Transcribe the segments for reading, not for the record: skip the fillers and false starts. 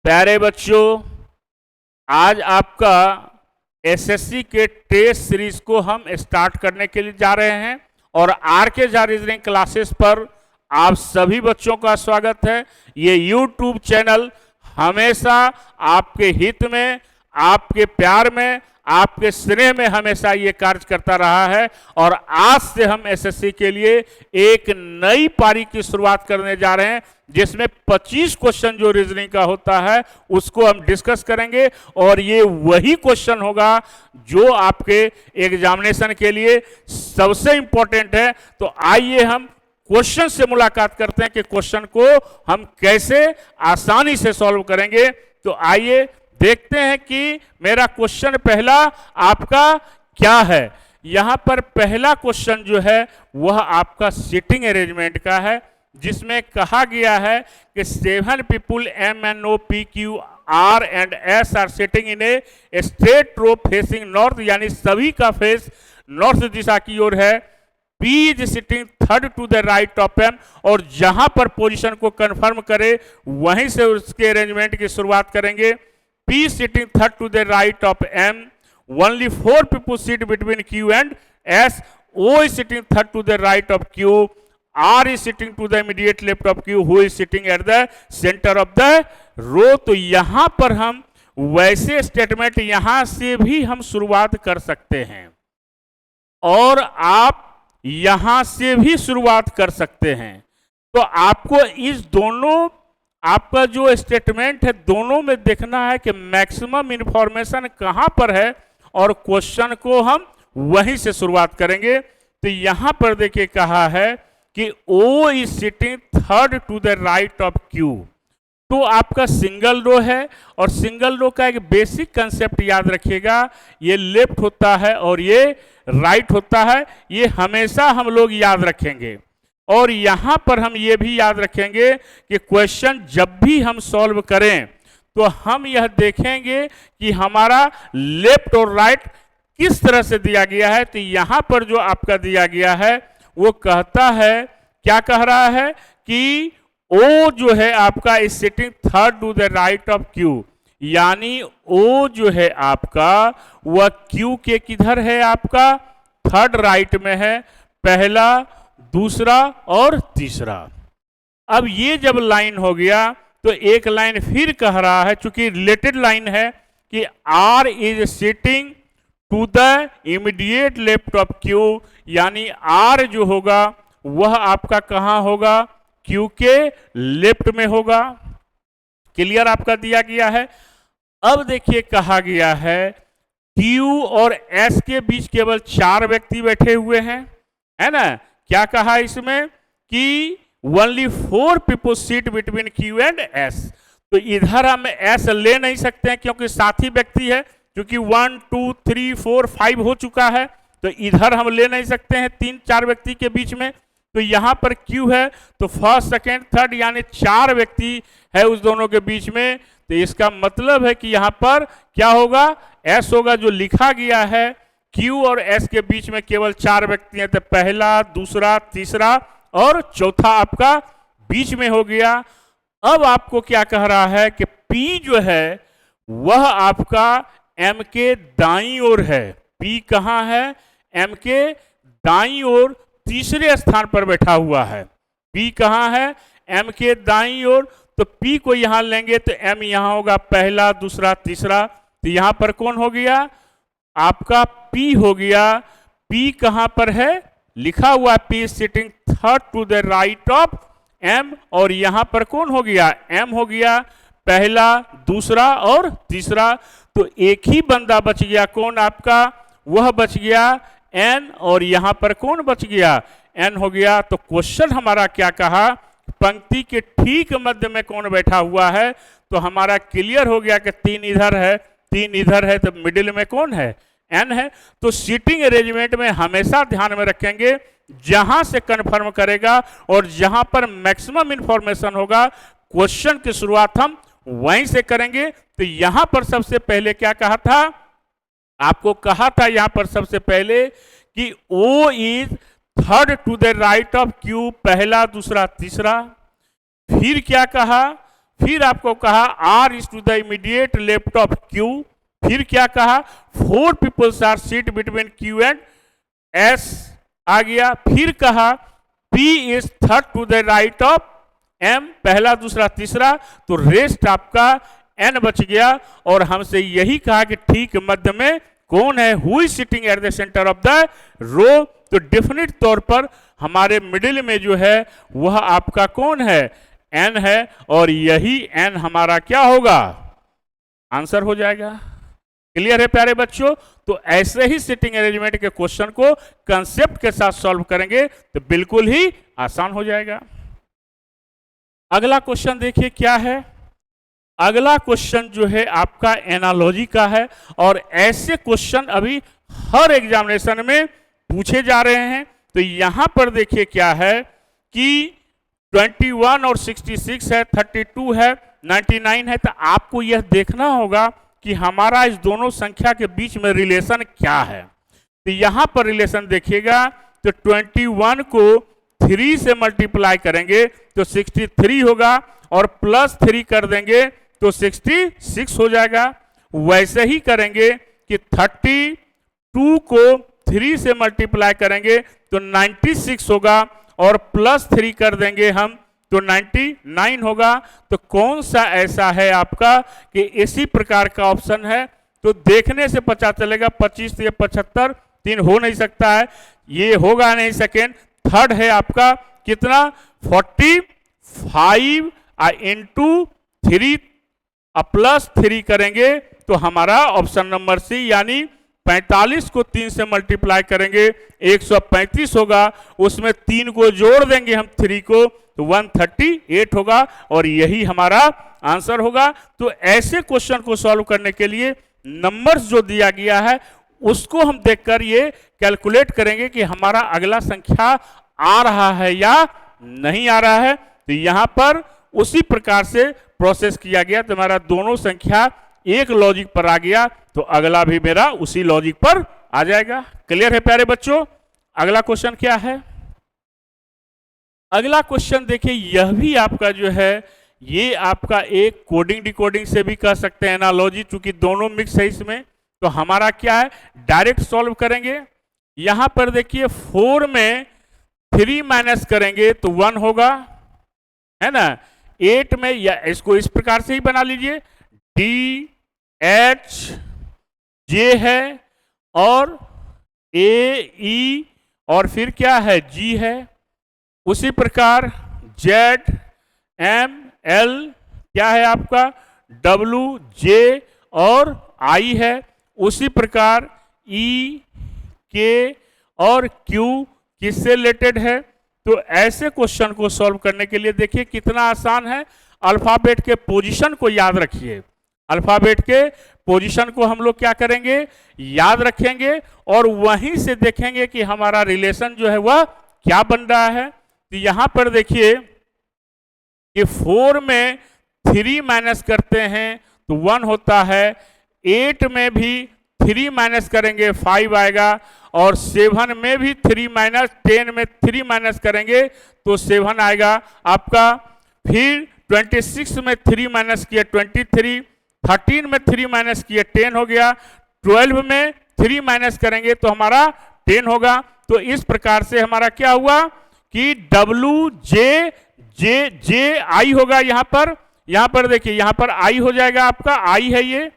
प्यारे बच्चों, आज आपका एसएससी के टेस्ट सीरीज को हम स्टार्ट करने के लिए जा रहे हैं और आर के झा रीजनिंग क्लासेस पर आप सभी बच्चों का स्वागत है। ये यूट्यूब चैनल हमेशा आपके हित में, आपके प्यार में, आपके स्नेह में हमेशा ये कार्य करता रहा है और आज से हम एसएससी के लिए एक नई पारी की शुरुआत करने जा रहे हैं जिसमें 25 क्वेश्चन जो रीजनिंग का होता है उसको हम डिस्कस करेंगे और ये वही क्वेश्चन होगा जो आपके एग्जामिनेशन के लिए सबसे इंपॉर्टेंट है। तो आइए हम क्वेश्चन से मुलाकात करते हैं कि क्वेश्चन को हम कैसे आसानी से सॉल्व करेंगे। तो आइए देखते हैं कि मेरा क्वेश्चन पहला आपका क्या है। यहां पर पहला क्वेश्चन जो है वह आपका सीटिंग अरेंजमेंट का है, जिसमें कहा गया है कि 7 people M N O P Q R and S are sitting in a straight row facing north, यानी सभी का फेस नॉर्थ दिशा की ओर है। P is sitting third to the right of M, और जहां पर पोजीशन को कंफर्म करे वहीं से उसके अरेंजमेंट की शुरुआत करेंगे। P sitting third to the right of M, only 4 people sit between Q and S. O is sitting third to the right of Q. R is sitting to the immediate left of Q, who is sitting at the center of the row. तो यहां पर हम वैसे statement यहां से भी हम शुरुआत कर सकते हैं और आप यहां से भी शुरुआत कर सकते हैं। तो आपको इस दोनों आपका जो स्टेटमेंट है दोनों में देखना है कि मैक्सिमम इंफॉर्मेशन कहां पर है और क्वेश्चन को हम वहीं से शुरुआत करेंगे। तो यहां पर देखिए कहा है कि O is sitting third to the right of Q। तो आपका सिंगल रो है और सिंगल रो का एक बेसिक कंसेप्ट याद रखिएगा, ये लेफ्ट होता है और ये राइट होता है, ये हमेशा हम लोग याद रखेंगे। और यहां पर हम ये भी याद रखेंगे कि क्वेश्चन जब भी हम सॉल्व करें तो हम यह देखेंगे कि हमारा लेफ्ट और राइट किस तरह से दिया गया है। तो यहां पर जो आपका दिया गया है वो कहता है, क्या कह रहा है कि O जो है आपका is sitting third to the right of Q, यानी O जो है आपका वह Q के किधर है, आपका थर्ड राइट में है, पहला, दूसरा और तीसरा। अब ये जब लाइन हो गया तो एक लाइन फिर कह रहा है, चूंकि रिलेटेड लाइन है, कि R is sitting to the immediate left of Q, यानी R जो होगा वह आपका कहां होगा, Q के लेफ्ट में होगा। क्लियर आपका दिया गया है। अब देखिए कहा गया है Q और S के बीच केवल 4 व्यक्ति बैठे हुए हैं, है ना। क्या कहा इसमें कि only 4 people seat between Q and S। तो इधर हम S ले नहीं सकते हैं क्योंकि साथी व्यक्ति है, क्योंकि 1 2 3 4 5 हो चुका है, तो इधर हम ले नहीं सकते हैं 3-4 व्यक्ति के बीच में। तो यहां पर Q है तो फर्स्ट सेकेंड थर्ड यानी 4 व्यक्ति है उस दोनों के बीच में। तो इसका मतलब है कि यहां पर क्या होगा, S होगा जो लिखा गया है। Q और S के बीच में केवल 4 व्यक्ति हैं, तो पहला, दूसरा, तीसरा और चौथा आपका बीच में हो गया। अब आपको क्या कह रहा है कि P जो है वह आपका M के दाईं ओर है। P कहाँ है, M के दाईं ओर तीसरे स्थान पर बैठा हुआ है। P कहाँ है, M के दाईं ओर। तो P को यहां लेंगे तो M यहां होगा पहला, दूसरा, तीसरा। तो यहां पर कौन हो गया, आपका P हो गया। P कहां पर है, लिखा हुआ P sitting third to the right of M, और यहां पर कौन हो गया, M हो गया, पहला, दूसरा और तीसरा। तो एक ही बंदा बच गया, कौन आपका, वह बच गया N, और यहां पर कौन बच गया, N हो गया। तो क्वेश्चन हमारा क्या कहा, पंक्ति के ठीक मध्य में कौन बैठा हुआ है। तो हमारा क्लियर हो गया कि 3 इधर है, 3 इधर है, तो मिडिल में कौन है, N है। तो सीटिंग अरेंजमेंट में हमेशा ध्यान में रखेंगे, जहां से कंफर्म करेगा और जहां पर मैक्सिमम इंफॉर्मेशन होगा क्वेश्चन की शुरुआत हम वहीं से करेंगे। तो यहां पर सबसे पहले क्या कहा था, आपको कहा था यहां पर सबसे पहले कि O is third to the right of Q, पहला, दूसरा, तीसरा। फिर क्या कहा, फिर आपको कहा R is to the immediate left of Q, फिर क्या कहा 4 peoples are seated between Q and S आ गया, फिर कहा P is third to the right of M, पहला दूसरा तीसरा, तो रेस्ट आपका N बच गया। और हमसे यही कहा कि ठीक मध्य में कौन है, who is sitting at the centre of the row, तो डेफिनेट तौर पर हमारे मिडिल में जो है वह आपका कौन है, N है, और यही N हमारा क्या होगा, आंसर हो जाएगा। क्लियर है प्यारे बच्चों? तो ऐसे ही सिटिंग अरेंजमेंट के क्वेश्चन को कंसेप्ट के साथ सॉल्व करेंगे तो बिल्कुल ही आसान हो जाएगा। अगला क्वेश्चन देखिए क्या है। अगला क्वेश्चन जो है आपका एनालॉजी का है, और ऐसे क्वेश्चन अभी हर एग्जामिनेशन में पूछे जा रहे हैं। तो यहां पर देखिए क्या है कि 21 और 66 है, 32 है, 99 है, तो आपको यह देखना होगा कि हमारा इस दोनों संख्या के बीच में रिलेशन क्या है। तो यहां पर रिलेशन देखिएगा, तो 21 को 3 से मल्टीप्लाई करेंगे तो 63 होगा, और प्लस 3 कर देंगे तो 66 हो जाएगा। वैसे ही करेंगे कि 32 को 3 से मल्टीप्लाई करेंगे तो 96 होगा, और प्लस 3 कर देंगे हम तो 99 होगा। तो कौन सा ऐसा है आपका कि इसी प्रकार का ऑप्शन है, तो देखने से पता चलेगा 25 से 75 3 हो नहीं सकता है, ये होगा नहीं। सेकेंड, थर्ड है आपका कितना 45 इंटू 3 प्लस 3 करेंगे तो हमारा ऑप्शन नंबर सी यानी 45 को 3 से मल्टीप्लाई करेंगे 135 होगा, उसमें 3 को जोड़ देंगे हम 3 को तो 138 होगा, और यही हमारा आंसर होगा। तो ऐसे क्वेश्चन को सॉल्व करने के लिए नंबर्स जो दिया गया है उसको हम देखकर ये कैलकुलेट करेंगे कि हमारा अगला संख्या आ रहा है या नहीं आ रहा है। तो यहां पर उसी प्रकार से प्रोसेस किया गया, तो हमारा दोनों संख्या एक लॉजिक पर आ गया, तो अगला भी मेरा उसी लॉजिक पर आ जाएगा। क्लियर है प्यारे बच्चों? अगला क्वेश्चन क्या है? अगला क्वेश्चन देखिए, यह भी आपका जो है ये आपका एक कोडिंग डिकोडिंग से भी कर सकते हैं एनालॉजी, चूंकि दोनों मिक्स है इसमें। तो हमारा क्या है, डायरेक्ट सॉल्व करेंगे। यहां पर देखिए 4 में 3 माइनस करेंगे तो 1 होगा, है ना। 8 में, या इसको इस प्रकार से ही बना लीजिए, डी एच जे है और ए ई और फिर क्या है जी है। उसी प्रकार जेड एम एल क्या है आपका डब्ल्यू जे और आई है। उसी प्रकार ई के और क्यू किससे रिलेटेड है। तो ऐसे क्वेश्चन को सॉल्व करने के लिए देखिए कितना आसान है। अल्फाबेट के पोजीशन को याद रखिए, अल्फाबेट के पोजीशन को हम लोग क्या करेंगे, याद रखेंगे, और वहीं से देखेंगे कि हमारा रिलेशन जो है वह क्या बन रहा है। तो यहां पर देखिए कि 4 में 3 माइनस करते हैं तो 1 होता है, 8 में भी 3 माइनस करेंगे 5 आएगा, और 7 में भी 3 माइनस, 10 में 3 माइनस करेंगे तो 7 आएगा आपका। फिर 26 में 3 माइनस किया 23, 13 में 3 माइनस किया 10 हो गया, 12 में 3 माइनस करेंगे तो हमारा 10 होगा। तो इस प्रकार से हमारा क्या हुआ कि डब्ल्यू जे जे जे आई होगा। यहाँ पर देखिए, यहाँ पर आई हो जाएगा आपका, आई है ये।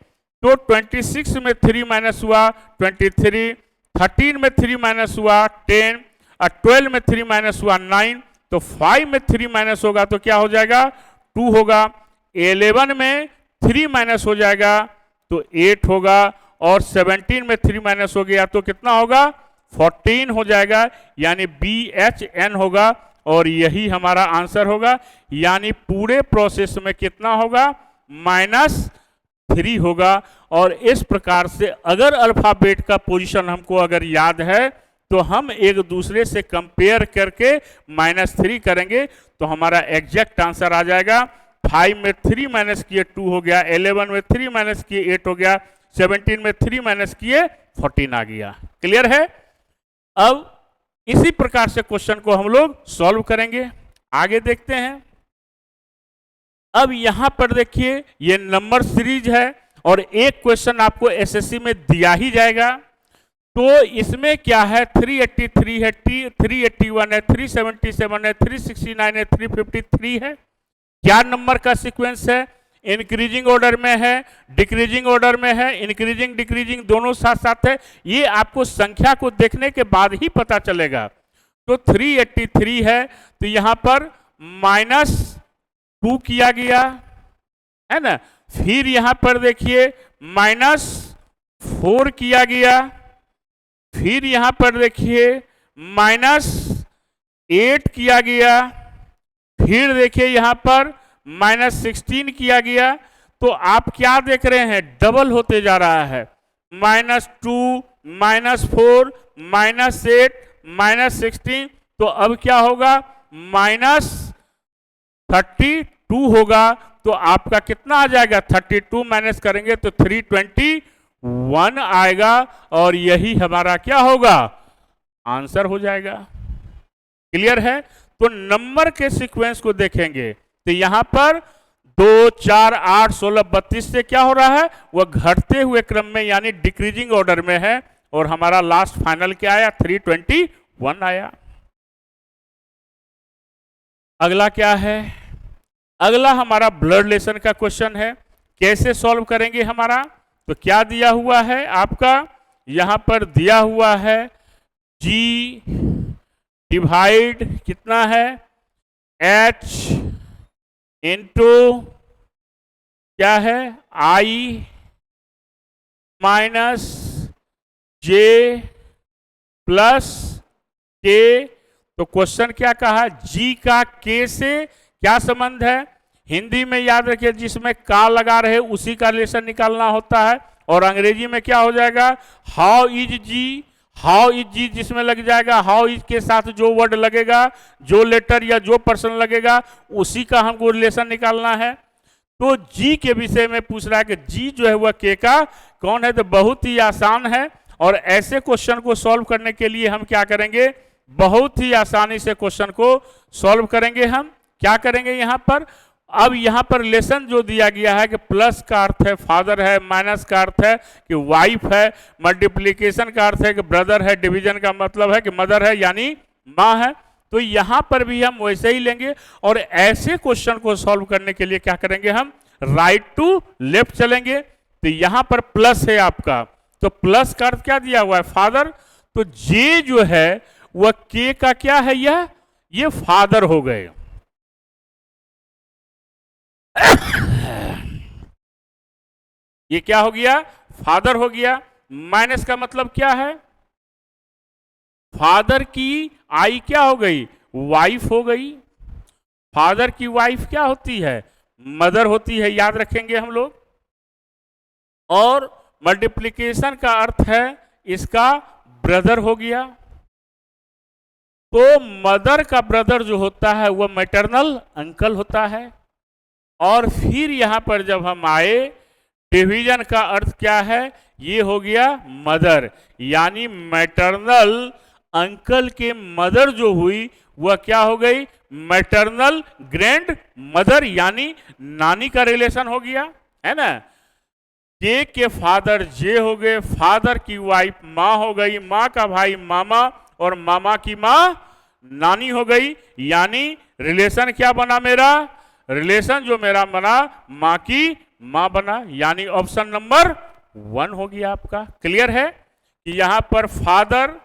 तो 26 में 3 माइनस हुआ 23, 13 में 3 माइनस हुआ 10, और 12 में 3 माइनस हुआ 9, तो 5 में 3 माइनस होगा तो क्या हो जाएगा 2 होगा। 11 में 3 माइनस हो जाएगा तो 8 होगा, और 17 में 3 माइनस हो गया तो कितना होगा 14 हो जाएगा, यानी BHN होगा, और यही हमारा आंसर होगा। यानी पूरे प्रोसेस में कितना होगा -3 होगा। और इस प्रकार से अगर अल्फाबेट का पोजीशन हमको अगर याद है तो हम एक दूसरे से कंपेयर करके -3 करेंगे तो हमारा एग्जैक्ट आंसर आ जाएगा। 5 में 3 माइनस किए 2 हो गया, 11 में 3 माइनस किए 8 हो गया, 17 में 3 माइनस किए 14 आ गया। क्लियर है? अब इसी प्रकार से क्वेश्चन को हम लोग सॉल्व करेंगे। आगे देखते हैं। अब यहां पर देखिए ये नंबर सीरीज है और एक क्वेश्चन आपको एसएससी में दिया ही जाएगा। तो इसमें क्या है, 383 है, 381 है, 377 है, 369 है, 353 है। क्या नंबर का सीक्वेंस है, इंक्रीजिंग ऑर्डर में है, डिक्रीजिंग ऑर्डर में है, इंक्रीजिंग डिक्रीजिंग दोनों साथ साथ है, ये आपको संख्या को देखने के बाद ही पता चलेगा। तो 383 है तो यहां पर -2 किया गया है ना, फिर यहां पर देखिए -4 किया गया, फिर यहां पर देखिए -8 किया गया, फिर देखिए यहां पर -16 किया गया। तो आप क्या देख रहे हैं, डबल होते जा रहा है, -2 -4 -8 -16। तो अब क्या होगा, -32 होगा। तो आपका कितना आ जाएगा, 32 माइनस करेंगे तो 321 आएगा और यही हमारा क्या होगा, आंसर हो जाएगा। क्लियर है। तो नंबर के सीक्वेंस को देखेंगे तो यहां पर 2 4 8 16 32 से क्या हो रहा है, वह घटते हुए क्रम में यानी डिक्रीजिंग ऑर्डर में है और हमारा लास्ट फाइनल क्या आया, 321 आया। अगला क्या है, अगला हमारा ब्लड रिलेशन का क्वेश्चन है। कैसे सॉल्व करेंगे हमारा, तो क्या दिया हुआ है आपका, यहां पर दिया हुआ है G डिवाइड कितना है, H इंटू क्या है, I minus J plus K। तो क्वेश्चन क्या कहा, G का K से क्या संबंध है, हिंदी में याद रखिए जिसमें का लगा रहे उसी का रिलेशन निकालना होता है, और अंग्रेजी में क्या हो जाएगा, हाउ इज जी, हाउ इज जी जिसमें लग जाएगा, हाउ इज के साथ जो वर्ड लगेगा, जो लेटर या जो पर्सन लगेगा उसी का हमको रिलेशन निकालना है। तो जी के विषय में पूछ रहा है कि जी जो है वह के का कौन है, तो बहुत ही आसान है। और ऐसे क्वेश्चन को सॉल्व करने के लिए हम क्या करेंगे, बहुत ही आसानी से क्वेश्चन को सॉल्व करेंगे। हम क्या करेंगे यहां पर, अब यहां पर रिलेशन जो दिया गया है कि प्लस का अर्थ है फादर है, माइनस का अर्थ है कि वाइफ है, मल्टीप्लिकेशन का अर्थ है कि ब्रदर है, डिवीजन का मतलब है कि मदर है यानी माँ है। तो यहां पर भी हम वैसे ही लेंगे और ऐसे क्वेश्चन को सॉल्व करने के लिए क्या करेंगे, हम राइट टू लेफ्ट चलेंगे। तो यहां पर प्लस है आपका, तो प्लस का अर्थ क्या दिया हुआ है, फादर। तो जे जो है वह के का क्या है, ये फादर हो गए। ये क्या हो गया, फादर हो गया। माइनस का मतलब क्या है, फादर की आई क्या हो गई, वाइफ हो गई। फादर की वाइफ क्या होती है, मदर होती है, याद रखेंगे हम लोग। और मल्टीप्लिकेशन का अर्थ है इसका ब्रदर हो गया। तो मदर का ब्रदर जो होता है वह मैटरनल अंकल होता है। और फिर यहां पर जब हम आए, डिवीजन का अर्थ क्या है, ये हो गया मदर, यानी मैटरनल अंकल के मदर जो हुई वह क्या हो गई, मैटरनल ग्रैंड मदर यानी नानी का रिलेशन हो गया, है ना। के फादर जे हो गए, फादर की वाइफ माँ हो गई, माँ का भाई मामा और मामा की माँ नानी हो गई, यानी रिलेशन क्या बना मेरा, रिलेशन जो मेरा बना माँ की माँ बना, यानी ऑप्शन नंबर 1 हो गया आपका। क्लियर है कि यहां पर फादर,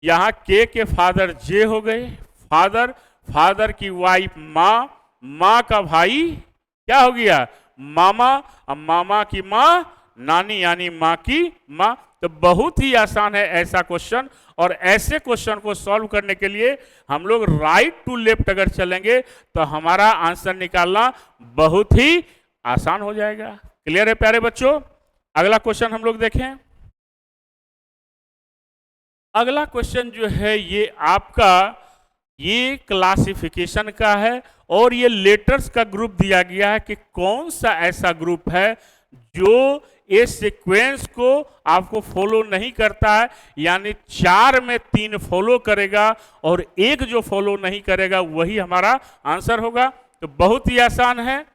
यहां के फादर जे हो गए, फादर, फादर की वाइफ माँ, माँ का भाई क्या हो गया, मामा, अब मामा की माँ नानी यानी माँ की माँ। तो बहुत ही आसान है ऐसा क्वेश्चन, और ऐसे क्वेश्चन को सॉल्व करने के लिए हम लोग राइट टू लेफ्ट अगर चलेंगे तो हमारा आंसर निकालना बहुत ही आसान हो जाएगा। क्लियर है प्यारे बच्चों। अगला क्वेश्चन हम लोग देखें। अगला क्वेश्चन जो है ये आपका, ये क्लासिफिकेशन का है और ये लेटर्स का ग्रुप दिया गया है कि कौन सा ऐसा ग्रुप है जो इस सीक्वेंस को आपको फॉलो नहीं करता है, यानी 4 में 3 फॉलो करेगा और एक जो फॉलो नहीं करेगा वही हमारा आंसर होगा। तो बहुत ही आसान है।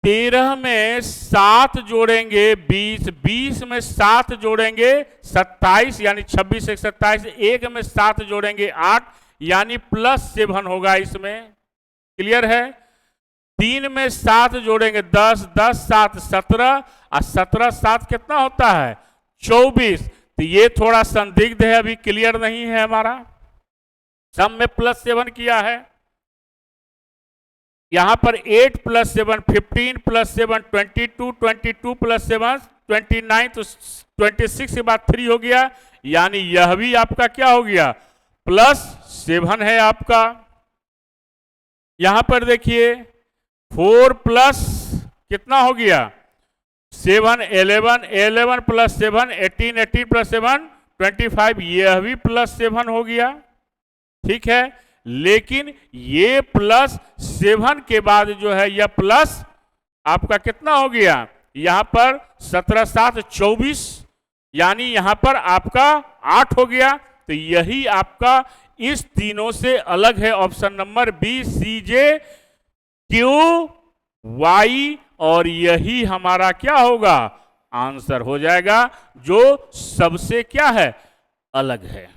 13 में 7 जोड़ेंगे 20, 20 में 7 जोड़ेंगे 27, यानी 26 से 27, 1 में 7 जोड़ेंगे 8, यानी +7 होगा इसमें। क्लियर है? 3 में 7 जोड़ेंगे 10, 10 7 17, और 17 7 कितना होता है? 24। तो ये थोड़ा संदिग्ध है, अभी क्लियर नहीं है हमारा। सब में +7 किया है। यहां पर 8 + 7 15 + 7 22, 22 + 7 29, तो 26 के बाद 3 हो गया, यानी यह भी आपका क्या हो गया? +7 है आपका। यहां पर देखिए 4 प्लस कितना हो गया? 7 11, 11 + 7 18, 18 + 7 25, यह भी +7 हो गया। ठीक है, लेकिन ये +7 के बाद जो है यह प्लस आपका कितना हो गया? यहां पर 17 7 24, यानी यहां पर आपका 8 हो गया। तो यही आपका इस तीनों से अलग है ऑप्शन नंबर बी, सी, जे, क्यू, वाई, और यही हमारा क्या होगा? आंसर हो जाएगा, जो सबसे क्या है? अलग है।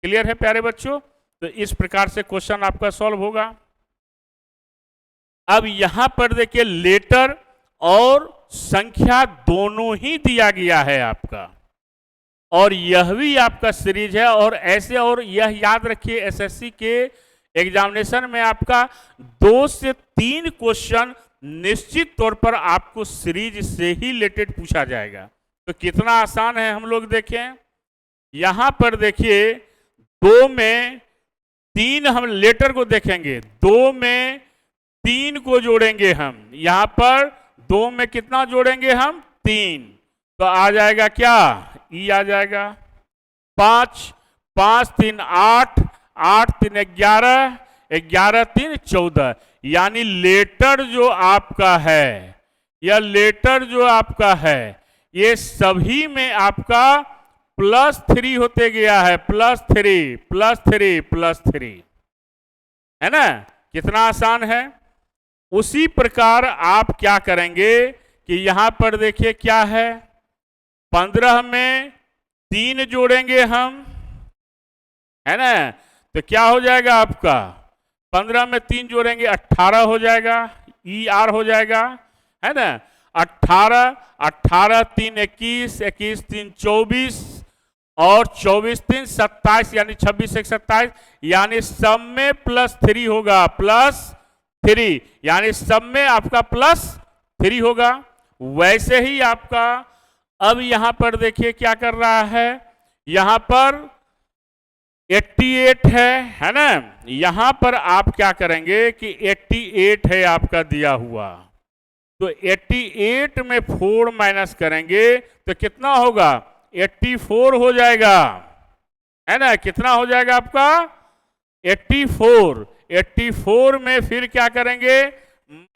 क्लियर है प्यारे बच्चों? तो इस प्रकार से क्वेश्चन आपका सॉल्व होगा। अब यहां पर देखिए लेटर और संख्या दोनों ही दिया गया है आपका, और यह भी आपका सीरीज है। और ऐसे, और यह याद रखिए एसएससी के एग्जामिनेशन में आपका 2 से 3 क्वेश्चन निश्चित तौर पर आपको सीरीज से ही रिलेटेड पूछा जाएगा। तो कितना आसान है हम लोग देखें। यहां पर देखिए 2 में 3 हम लेटर को देखेंगे, 2 में 3 को जोड़ेंगे हम। यहां पर 2 में कितना जोड़ेंगे हम? 3, तो आ जाएगा क्या? ई आ जाएगा। 5 5 3 8, 8 3 11, 11 3 14, यानी लेटर जो आपका है, या लेटर जो आपका है, ये सभी में आपका +3 होते गया है। +3 +3 +3, है ना? कितना आसान है। उसी प्रकार आप क्या करेंगे कि यहां पर देखिए क्या है, 15 में 3 जोड़ेंगे हम, है ना? तो क्या हो जाएगा आपका? 15 में 3 जोड़ेंगे 18 हो जाएगा, ई आर हो जाएगा, है ना? 18 18 3 21, 21 3 24, और 24 3 27, यानी 26 से 27, यानी सब में +3 होगा। +3, यानी सब में आपका +3 होगा। वैसे ही आपका अब यहां पर देखिए क्या कर रहा है, यहां पर 88 है ना? यहां पर आप क्या करेंगे कि 88 है आपका दिया हुआ, तो 88 में 4 माइनस करेंगे तो कितना होगा? 84 हो जाएगा, है ना? कितना हो जाएगा आपका? 84। 84 में फिर क्या करेंगे?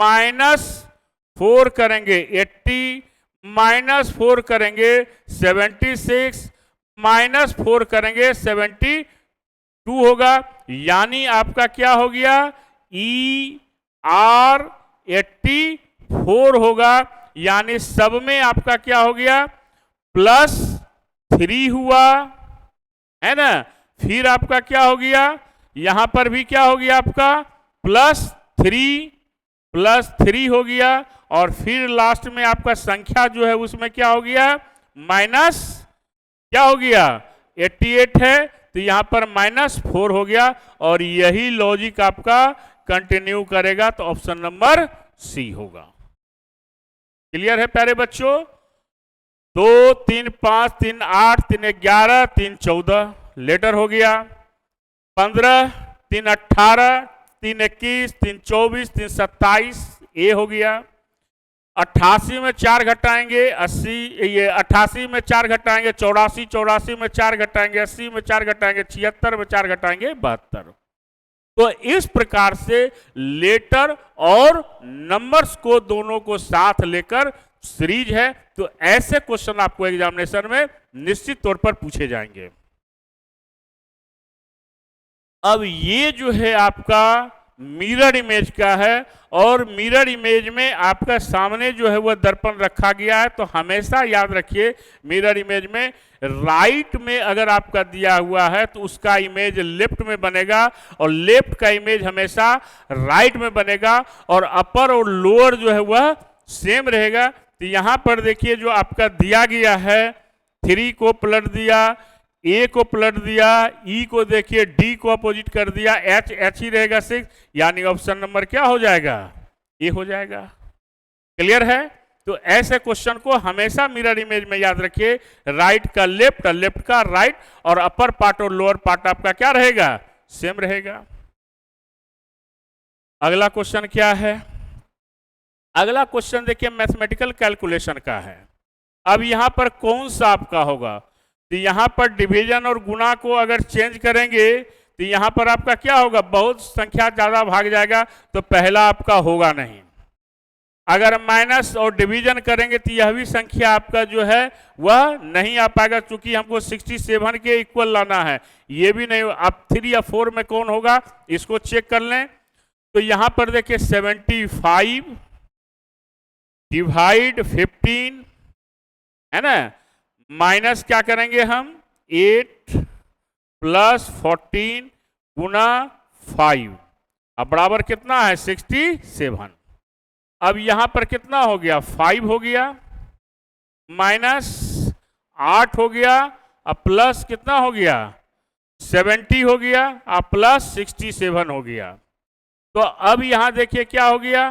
-4 करेंगे। 80 -4 करेंगे 76, -4 करेंगे 72 होगा, यानी आपका क्या हो गया? ER 84 होगा, यानी सब में आपका क्या हो गया? +3 हुआ, है ना? फिर आपका क्या हो गया? यहां पर भी क्या हो गया आपका? +3 हो गया, और फिर लास्ट में आपका संख्या जो है उसमें क्या हो गया? माइनस क्या हो गया? 88 है, तो यहां पर -4 हो गया, और यही लॉजिक आपका कंटिन्यू करेगा, तो ऑप्शन नंबर सी होगा। क्लियर है प्यारे बच्चों? 2 3 5 3 8 3 11 3 14 लेटर हो गया। 15 3 18 3 21 3 24 3 27 ए हो गया। 88 में 4 घटाएंगे 80, ये 88 में 4 घटाएंगे 84, 84 में 4 घटाएंगे 80, में 4 घटाएंगे 76, में 4 घटाएंगे 72। तो इस प्रकार से लेटर और नंबर्स को दोनों को साथ लेकर सीरीज है। तो ऐसे क्वेश्चन आपको एग्जामिनेशन में निश्चित तौर पर पूछे जाएंगे। अब ये जो है आपका मिरर इमेज का है, और मिरर इमेज में आपका सामने जो है वह दर्पण रखा गया है। तो हमेशा याद रखिए मिरर इमेज में राइट में अगर आपका दिया हुआ है तो उसका इमेज लेफ्ट में बनेगा, और लेफ्ट का इमेज हमेशा राइट में बनेगा, और अपर और लोअर जो है वह सेम रहेगा। तो यहाँ पर देखिए जो आपका दिया गया है 3 को पलट दिया, ए को पलट दिया, ई को देखिए डी को अपोजिट कर दिया, एच ही रहेगा 6, यानी ऑप्शन नंबर क्या हो जाएगा, ए हो जाएगा। क्लियर है? तो ऐसे क्वेश्चन को हमेशा मिरर इमेज में याद रखिए, राइट का लेफ्ट, लेफ्ट का राइट, और अपर पार्ट और लोअर पार्ट आपका क्या रहेगा, सेम रहेगा। अगला क्वेश्चन क्या है? अगला क्वेश्चन देखिए मैथमेटिकल कैलकुलेशन का है। अब यहां पर कौन सा आपका होगा, तो यहां पर डिवीजन और गुणा को अगर चेंज करेंगे तो यहां पर आपका क्या होगा, बहुत संख्या ज्यादा भाग जाएगा, तो पहला आपका होगा नहीं। अगर माइनस और डिवीजन करेंगे तो यह भी संख्या आपका जो है वह नहीं आ पाएगा, क्योंकि हमको 67 के इक्वल लाना है, ये भी नहीं। अब 3 या 4 में कौन होगा इसको चेक कर लें। तो यहां पर देखिए 75 डिवाइड 15 है ना, माइनस क्या करेंगे हम 8 प्लस 14 गुना 5, अब बराबर कितना है 67। अब यहां पर कितना हो गया 5 हो गया, माइनस 8 हो गया, अब प्लस कितना हो गया 70 हो गया, अब प्लस 67 हो गया। तो अब यहां देखिए क्या हो गया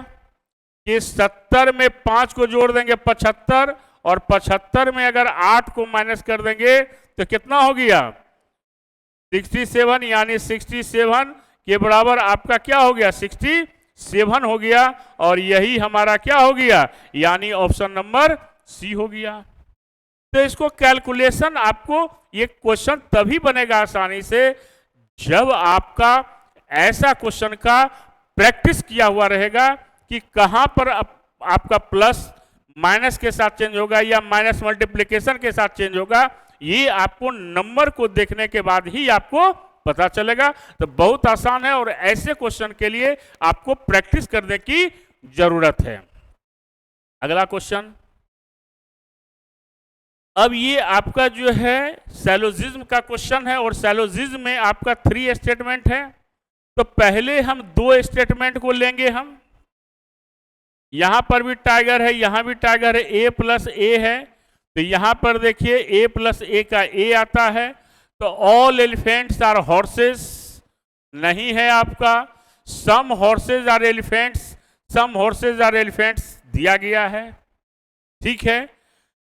कि 70 में 5 को जोड़ देंगे 75, और 75 में अगर 8 को माइनस कर देंगे तो कितना हो गया 67, यानी 67 के बराबर आपका क्या हो गया 67 हो गया, और यही हमारा क्या हो गया, यानी ऑप्शन नंबर सी हो गया। तो इसको कैलकुलेशन आपको ये क्वेश्चन तभी बनेगा आसानी से जब आपका ऐसा क्वेश्चन का प्रैक्टिस किया हुआ रहेगा कि कहां पर आपका प्लस माइनस के साथ चेंज होगा या माइनस मल्टीप्लिकेशन के साथ चेंज होगा, ये आपको नंबर को देखने के बाद ही आपको पता चलेगा। तो बहुत आसान है, और ऐसे क्वेश्चन के लिए आपको प्रैक्टिस करने की जरूरत है। अगला क्वेश्चन, अब ये आपका जो है सैलोजिज्म का क्वेश्चन है, और सैलोजिज्म में आपका 3 स्टेटमेंट है। तो पहले हम 2 स्टेटमेंट को लेंगे हम, यहां पर भी टाइगर है, यहां भी टाइगर है, ए प्लस ए है। तो यहां पर देखिए ए प्लस ए का ए आता है, तो ऑल एलिफेंट्स आर हॉर्सेस नहीं है आपका, some horses are elephants, some horses are elephants दिया गया है। ठीक है,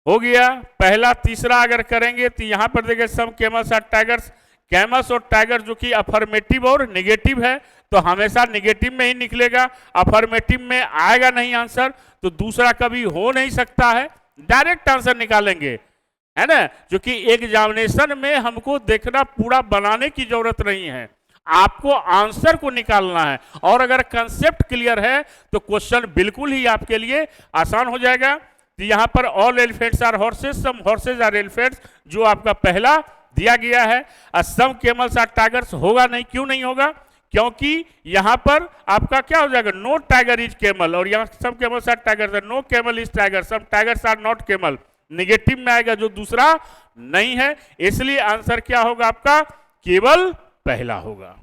हो गया पहला। तीसरा अगर करेंगे तो यहां पर देखिए some camels are tigers, camels और टाइगर जो कि अफर्मेटिव और नेगेटिव है, तो हमेशा नेगेटिव में ही निकलेगा, अफर्मेटिव में आएगा नहीं आंसर, तो दूसरा कभी हो नहीं सकता है, डायरेक्ट आंसर निकालेंगे, है ना। जो कि एग्जामिनेशन में हमको देखना पूरा बनाने की जरूरत नहीं है, आपको आंसर को निकालना है, और अगर कंसेप्ट क्लियर है तो क्वेश्चन बिल्कुल ही आपके लिए आसान हो जाएगा। तो यहां पर all elephants are horses, some horses are elephants, जो आपका पहला दिया गया है। सम कैमल्स आर टाइगर्स होगा नहीं, क्यों नहीं होगा, क्योंकि यहां पर आपका क्या हो जाएगा नो टाइगर इज कैमल, और यहां some camels are tigers, no camel is tiger, some tigers are not camel, negative में आएगा जो दूसरा नहीं है, इसलिए आंसर क्या होगा आपका केवल पहला होगा।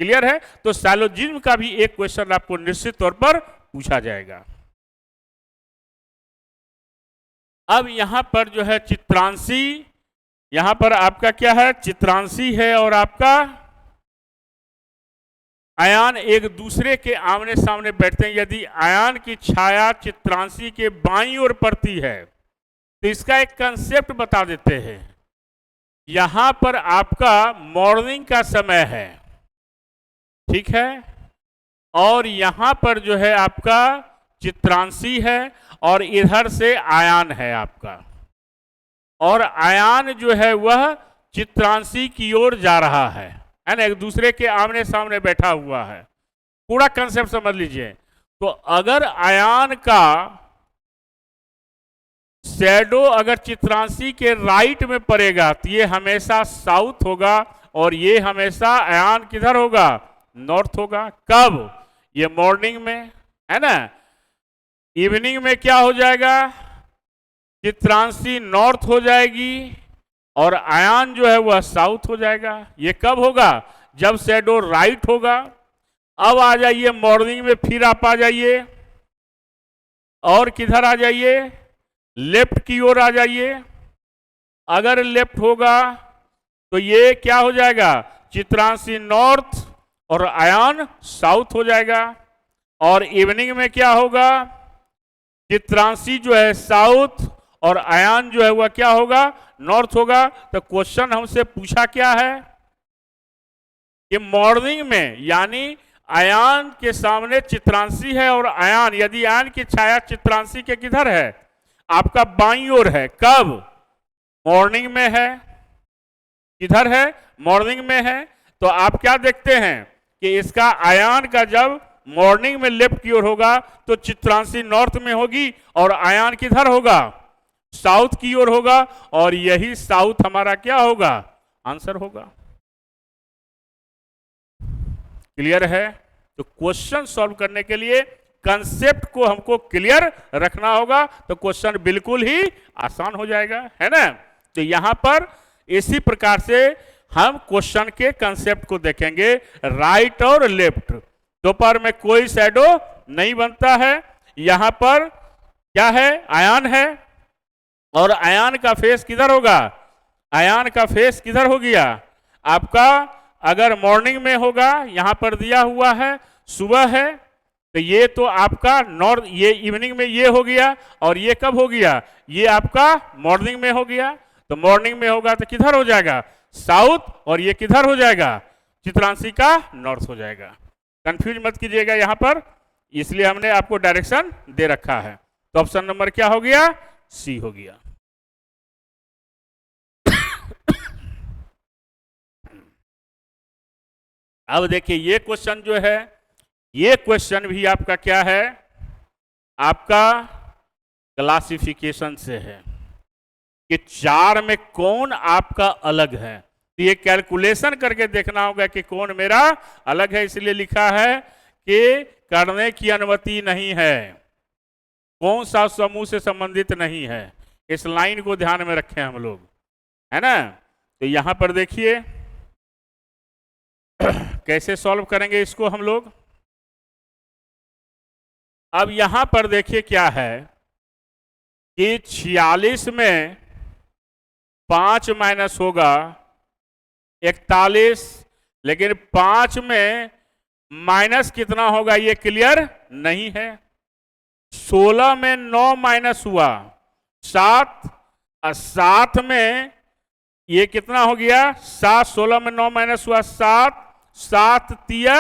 क्लियर है? तो सैलोजिज्म का भी एक क्वेश्चन आपको निश्चित तौर पर पूछा जाएगा। अब यहां पर जो है चित्रांशी, यहां पर आपका क्या है चित्रांशी है, और आपका आयान एक दूसरे के आमने सामने बैठते हैं। यदि आयान की छाया चित्रांशी के बाईं ओर पड़ती है तो इसका एक कंसेप्ट बता देते हैं। यहां पर आपका मॉर्निंग का समय है, ठीक है, और यहां पर जो है आपका चित्रांशी है, और इधर से आयान है आपका, और आयान जो है वह चित्रांशी की ओर जा रहा है ना, एक दूसरे के आमने सामने बैठा हुआ है। पूरा कंसेप्ट समझ लीजिए। तो अगर आयान का शैडो अगर चित्रांशी के राइट में पड़ेगा तो ये हमेशा साउथ होगा, और ये हमेशा आयान किधर होगा नॉर्थ होगा। कब? ये मॉर्निंग में, है ना। इवनिंग में क्या हो जाएगा? चित्रांशी नॉर्थ हो जाएगी और आयान जो है वह साउथ हो जाएगा। ये कब होगा? जब शैडो राइट होगा। अब आ जाइए मॉर्निंग में, फिर आप आ जाइए और किधर आ जाइए? लेफ्ट की ओर आ जाइए। अगर लेफ्ट होगा तो ये क्या हो जाएगा? चित्रांशी नॉर्थ और आयान साउथ हो जाएगा। और इवनिंग में क्या होगा? चित्रांशी जो है साउथ और आयान जो है वह क्या होगा? नॉर्थ होगा। तो क्वेश्चन हमसे पूछा क्या है कि मॉर्निंग में, यानी आयान के सामने चित्रांशी है और आयान, यदि आयान की छाया चित्रांशी के किधर है? आपका बाईं ओर है। कब? मॉर्निंग में है। किधर है? मॉर्निंग में है। तो आप क्या देखते हैं कि इसका आयान का जब मॉर्निंग में लेफ्ट की ओर होगा तो चित्रांशी नॉर्थ में होगी और आयान किधर होगा? साउथ की ओर होगा। और यही साउथ हमारा क्या होगा? आंसर होगा। क्लियर है? तो क्वेश्चन सॉल्व करने के लिए कंसेप्ट को हमको क्लियर रखना होगा, तो क्वेश्चन बिल्कुल ही आसान हो जाएगा, है ना। तो यहां पर इसी प्रकार से हम क्वेश्चन के कंसेप्ट को देखेंगे। राइट और लेफ्ट, दोपहर में कोई शैडो नहीं बनता है। यहां पर क्या है? आयान है और आयान का फेस किधर होगा? आयान का फेस किधर हो गया आपका? अगर मॉर्निंग में होगा, यहां पर दिया हुआ है सुबह है, तो ये तो आपका नॉर्थ, ये इवनिंग में ये हो गया। और ये कब हो गया? ये आपका मॉर्निंग में हो गया। तो मॉर्निंग में होगा तो किधर हो जाएगा? साउथ। और ये किधर हो जाएगा? चित्रांशी का नॉर्थ हो जाएगा। कंफ्यूज मत कीजिएगा यहां पर, इसलिए हमने आपको डायरेक्शन दे रखा है। तो ऑप्शन नंबर क्या हो गया? सी हो गया। अब देखिए ये क्वेश्चन जो है, ये क्वेश्चन भी आपका क्या है? आपका क्लासिफिकेशन से है कि चार में कौन आपका अलग है। तो ये कैलकुलेशन करके देखना होगा कि कौन मेरा अलग है। इसलिए लिखा है कि करने की अनुमति नहीं है, कौन सा समूह से संबंधित नहीं है। इस लाइन को ध्यान में रखें हम लोग, है ना। तो यहां पर देखिए कैसे सॉल्व करेंगे इसको हम लोग। अब यहां पर देखिए क्या है कि 46 में 5 माइनस होगा 41, लेकिन 5 में माइनस कितना होगा ये क्लियर नहीं है। 16 में 9 माइनस हुआ 7, और 7 में ये कितना हो गया? 7, 16 में 9 माइनस हुआ 7, 7 तिया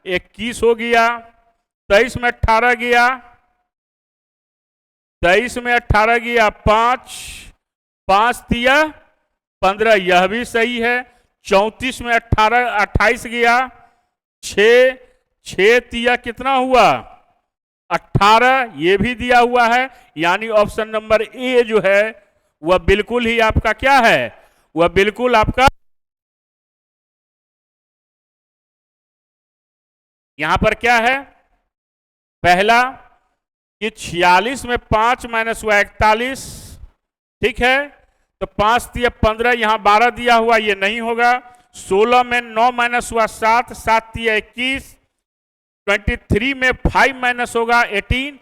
21 हो गया। 23 में 18 गया, 23 में 18 गया 5, 5 तिया 15, यह भी सही है। 34 में 28 गया 6, 6 तिया कितना हुआ? 18, ये भी दिया हुआ है। यानी ऑप्शन नंबर ए जो है वह बिल्कुल ही आपका क्या है? वह बिल्कुल आपका, यहां पर क्या है? पहला कि 46 में 5 माइनस हुआ 41, ठीक है। तो 5 दिया 15, यहां 12 दिया हुआ, ये नहीं होगा। 16 में 9 माइनस हुआ 7, 7 दिया 21। 23 में 5 माइनस होगा 18,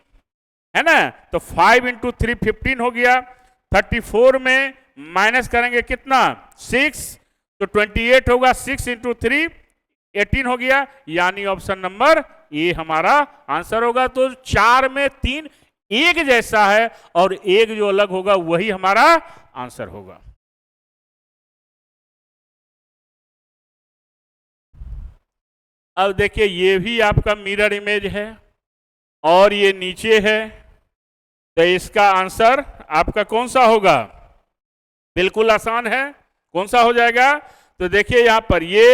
है ना। तो 5 इंटू 3 15 हो गया। 34 में माइनस करेंगे कितना? 6, तो 28 होगा। 6 इंटू 3 18 हो गया। यानी ऑप्शन नंबर ए हमारा आंसर होगा। तो 4 में 3 एक जैसा है और एक जो अलग होगा वही हमारा आंसर होगा। अब देखिए ये भी आपका मिरर इमेज है और ये नीचे है, तो इसका आंसर आपका कौन सा होगा? बिल्कुल आसान है। कौन सा हो जाएगा? तो देखिए यहां पर ये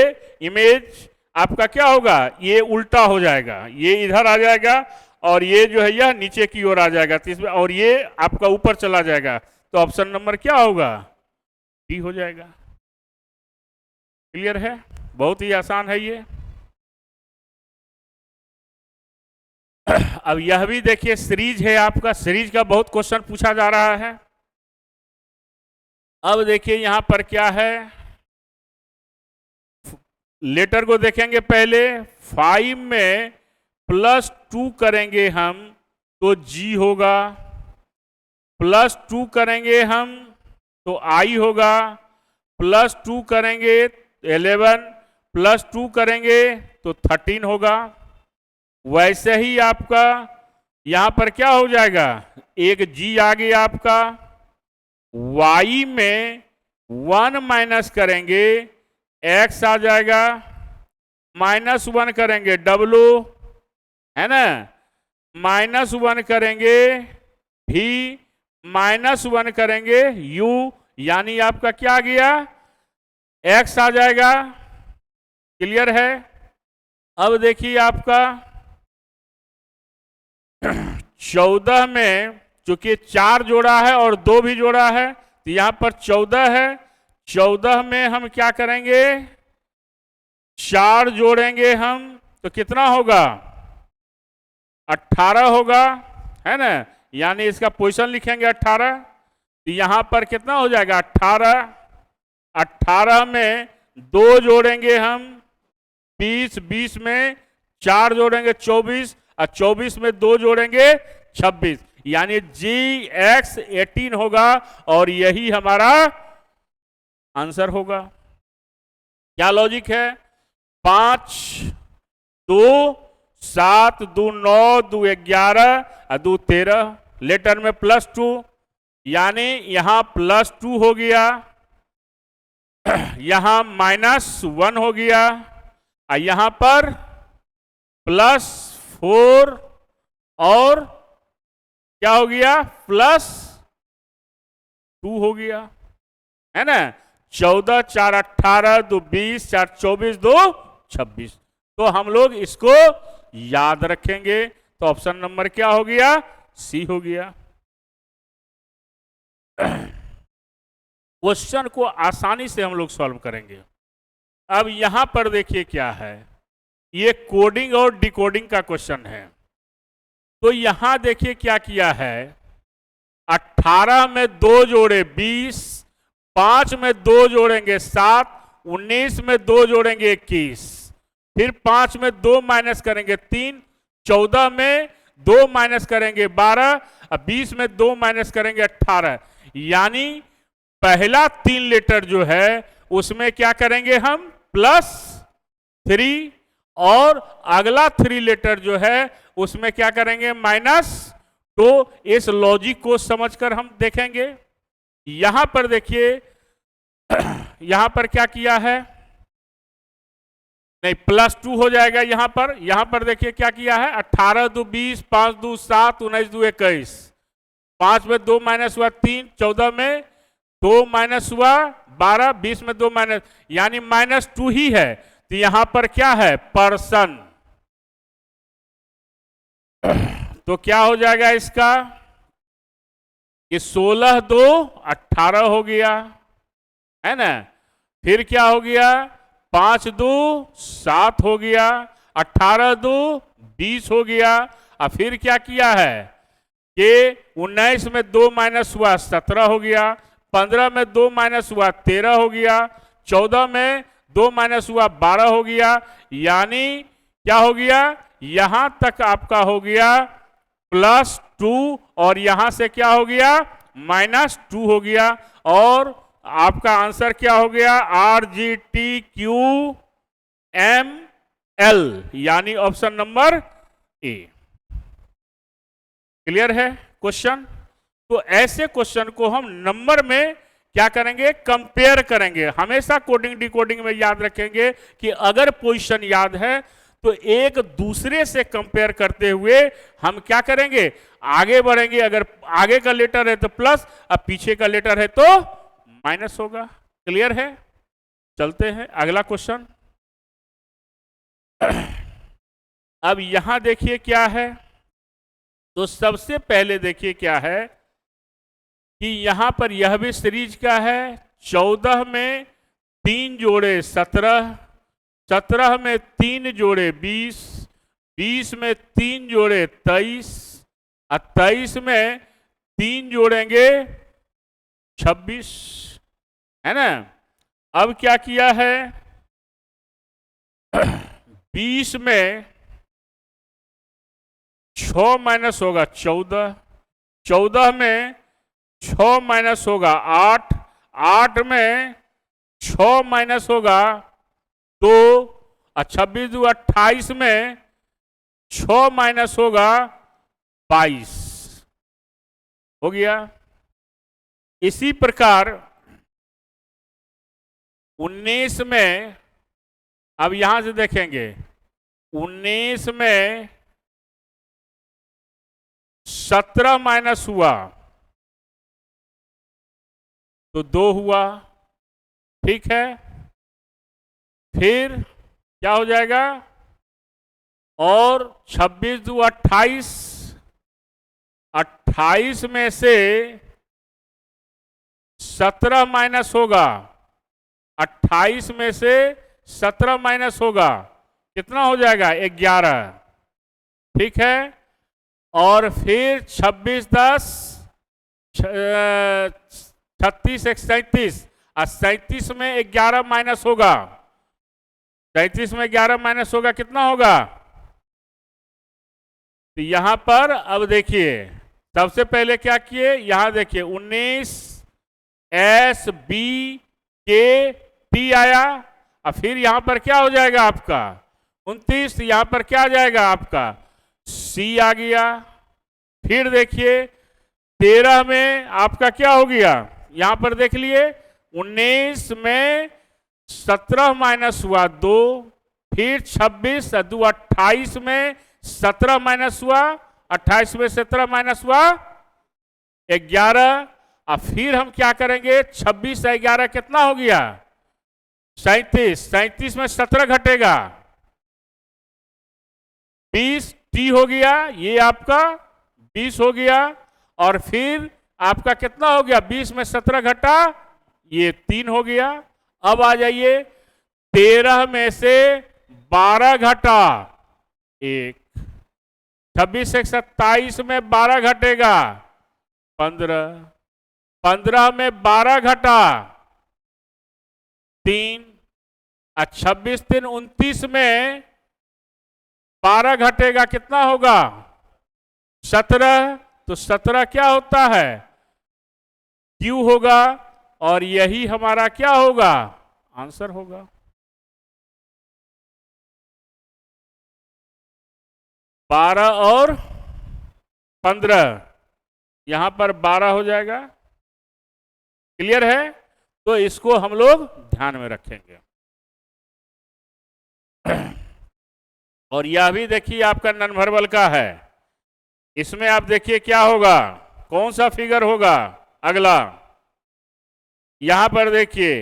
इमेज आपका क्या होगा? ये उल्टा हो जाएगा, ये इधर आ जाएगा और ये जो है यह नीचे की ओर आ जाएगा। तो इसमें और ये आपका ऊपर चला जाएगा। तो ऑप्शन नंबर क्या होगा? डी हो जाएगा। क्लियर है? बहुत ही आसान है ये। अब यह भी देखिए सीरीज है, आपका सीरीज का बहुत क्वेश्चन पूछा जा रहा है। अब देखिए यहां पर क्या है, लेटर को देखेंगे पहले। 5 में +2 करेंगे हम तो G होगा, +2 करेंगे हम तो I होगा, +2 करेंगे 11, +2 करेंगे तो 13 होगा। वैसे ही आपका यहां पर क्या हो जाएगा, एक G आ गया आपका। Y में 1 माइनस करेंगे X आ जाएगा, -1 करेंगे W, है ना, -1 करेंगे V, -1 करेंगे U, यानी आपका क्या आ गया, X आ जाएगा। क्लियर है। अब देखिए आपका 14 में चूंकि 4 जोड़ा है और 2 भी जोड़ा है तो यहां पर 14 है। 14 में हम क्या करेंगे, 4 जोड़ेंगे हम तो कितना होगा, 18 होगा, है ना, यानी इसका पोजीशन लिखेंगे 18। तो यहां पर कितना हो जाएगा 18। 18 में 2 जोड़ेंगे हम 20, 20 में 4 जोड़ेंगे 24, और 24 में 2 जोड़ेंगे 26, यानी GX 18 होगा और यही हमारा आंसर होगा। क्या लॉजिक है, 5, 2, 7, 2, 9, 2, 11 और 2, 13, लेटर में +2, यानी यहां +2 हो गया, यहां -1 हो गया, और यहां पर +4 और क्या हो गया, +2 हो गया, है ना। 14, 4, 18, 2, 20, 4, 24, 2, 26। तो हम लोग इसको याद रखेंगे। तो ऑप्शन नंबर क्या हो गया, सी हो गया। क्वेश्चन को आसानी से हम लोग सॉल्व करेंगे। अब यहां पर देखिए क्या है, ये कोडिंग और डिकोडिंग का क्वेश्चन है। तो यहां देखिए क्या किया है, 18 में 2 जोड़े 20, 5 में 2 जोड़ेंगे 7, 19 में 2 जोड़ेंगे 21, फिर 5 में 2 माइनस करेंगे 3, 14 में 2 माइनस करेंगे 12, और 20 में 2 माइनस करेंगे 18। यानी पहला 3 लेटर जो है उसमें क्या करेंगे हम, +3, और अगला 3 लेटर जो है उसमें क्या करेंगे, माइनस। तो इस लॉजिक को समझकर हम देखेंगे। यहां पर देखिए यहां पर क्या किया है, नहीं +2 हो जाएगा यहां पर देखिए क्या किया है, 18 2 20, 5 2 7, 19 2 21, 5 में 2 माइनस हुआ 3, 14 में 2 माइनस हुआ 12, 20 में 2 माइनस, यानी -2 ही है। तो यहां पर क्या है, पर्सन। तो क्या हो जाएगा इसका, कि 16 2 18 हो गया, है ना। फिर क्या हो गया, 5 2 7 हो गया, 18 2 20 हो गया, और फिर क्या किया है कि 19 में 2 माइनस हुआ 17 हो गया, 15 में 2 माइनस हुआ 13 हो गया, 14 में 2 माइनस हुआ 12 हो गया, यानी क्या हो गया, यहां तक आपका हो गया +2, और यहां से क्या हो गया, -2 हो गया, और आपका आंसर क्या हो गया, RGTQML, यानी ऑप्शन नंबर ए। क्लियर है क्वेश्चन। तो ऐसे क्वेश्चन को हम नंबर में क्या करेंगे, कंपेयर करेंगे। हमेशा कोडिंग डिकोडिंग में याद रखेंगे कि अगर पोजीशन याद है तो एक दूसरे से कंपेयर करते हुए हम क्या करेंगे, आगे बढ़ेंगे। अगर आगे का लेटर है तो प्लस, अब पीछे का लेटर है तो माइनस होगा। क्लियर है। चलते हैं अगला क्वेश्चन। अब यहां देखिए क्या है, तो सबसे पहले देखिए क्या है कि यहां पर यह भी सीरीज का है। 14 में 3 जोड़े 17, 17 में 3 जोड़े 20, 20 में 3 जोड़े 23, और 23 में 3 जोड़ेंगे 26, है ना। अब क्या किया है, 20 में 6 माइनस होगा 14, 14 में 6 माइनस होगा 8, 8 में 6 माइनस होगा 2, और 26 दो 28 में 6 माइनस होगा 22, हो गया। इसी प्रकार 19 में, अब यहां से देखेंगे, 19 में 17 माइनस हुआ तो 2 हुआ, ठीक है। फिर क्या हो जाएगा, और 26 दो 28, 28 में से 17 माइनस होगा, 28 में से 17 माइनस होगा, कितना हो जाएगा 11, ठीक है। और फिर 26 10 36 एक 37, और 37 में 11 माइनस होगा, 37 में 11 माइनस होगा, कितना होगा। तो यहां पर अब देखिए, सबसे पहले क्या किए, यहां देखिए 19 एस बी के टी आया, और फिर यहां पर क्या हो जाएगा आपका 29, यहां पर क्या आ जाएगा आपका सी आ गया। फिर देखिए 13 में आपका क्या हो गया, यहां पर देख लिए 19 में 17 माइनस हुआ 2, फिर 26 2 28 में 17 माइनस हुआ, 28 में 17 माइनस हुआ 11, और फिर हम क्या करेंगे 26 से 11 कितना हो गया 37, 37 में 17 घटेगा 20, टी हो गया, ये आपका 20 हो गया। और फिर आपका कितना हो गया, 20 में 17 घटा, ये 3 हो गया। अब आ जाइए 13 में से 12 घटा 1, 26 से 27 में 12 घटेगा 15, 15 में 12 घटा 3, और 26 3 29 में 12 घटेगा, कितना होगा 17, तो 17 क्या होता है क्यू होगा, और यही हमारा क्या होगा आंसर होगा। बारह और 15, यहां पर 12 हो जाएगा, क्लियर है। तो इसको हम लोग ध्यान में रखेंगे। और यह भी देखिए आपका नन वर्बल का है, इसमें आप देखिए क्या होगा, कौन सा फिगर होगा अगला। यहां पर देखिए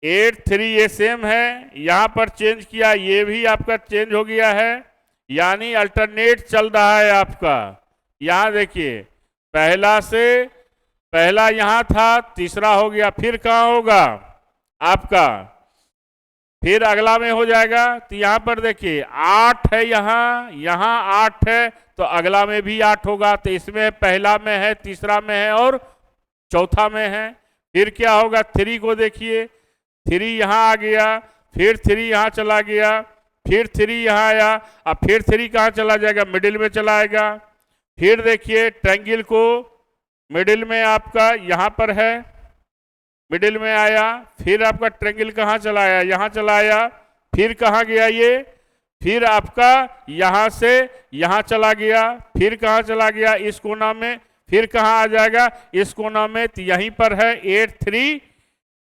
8 3 ये सेम है, यहां पर चेंज किया, ये भी आपका चेंज हो गया है, यानी अल्टरनेट चल रहा है आपका। यहां देखिए पहला से पहला यहां था, तीसरा हो गया, फिर कहां होगा आपका, फिर अगला में हो जाएगा। तो यहां पर देखिए 8 है, यहां 8 है, तो अगला में भी 8 होगा। तो इसमें पहला में है, तीसरा में है और चौथा में है। फिर क्या होगा, 3 को देखिए, 3 यहां आ गया, फिर 3 यहां चला गया, फिर 3 यहां आया, और फिर 3 कहां चला जाएगा, मिडिल में चला आएगा। फिर देखिए ट्रायंगल को मिडिल में आपका यहां पर है, मिडिल में आया, फिर आपका ट्रायंगल कहां चला आया, यहां चला आया, फिर कहां गया ये, फिर आपका यहां से यहां चला गया, फिर कहां चला गया इस कोना में, फिर कहां आ जाएगा इस कोना में। तो यहीं पर है 8 3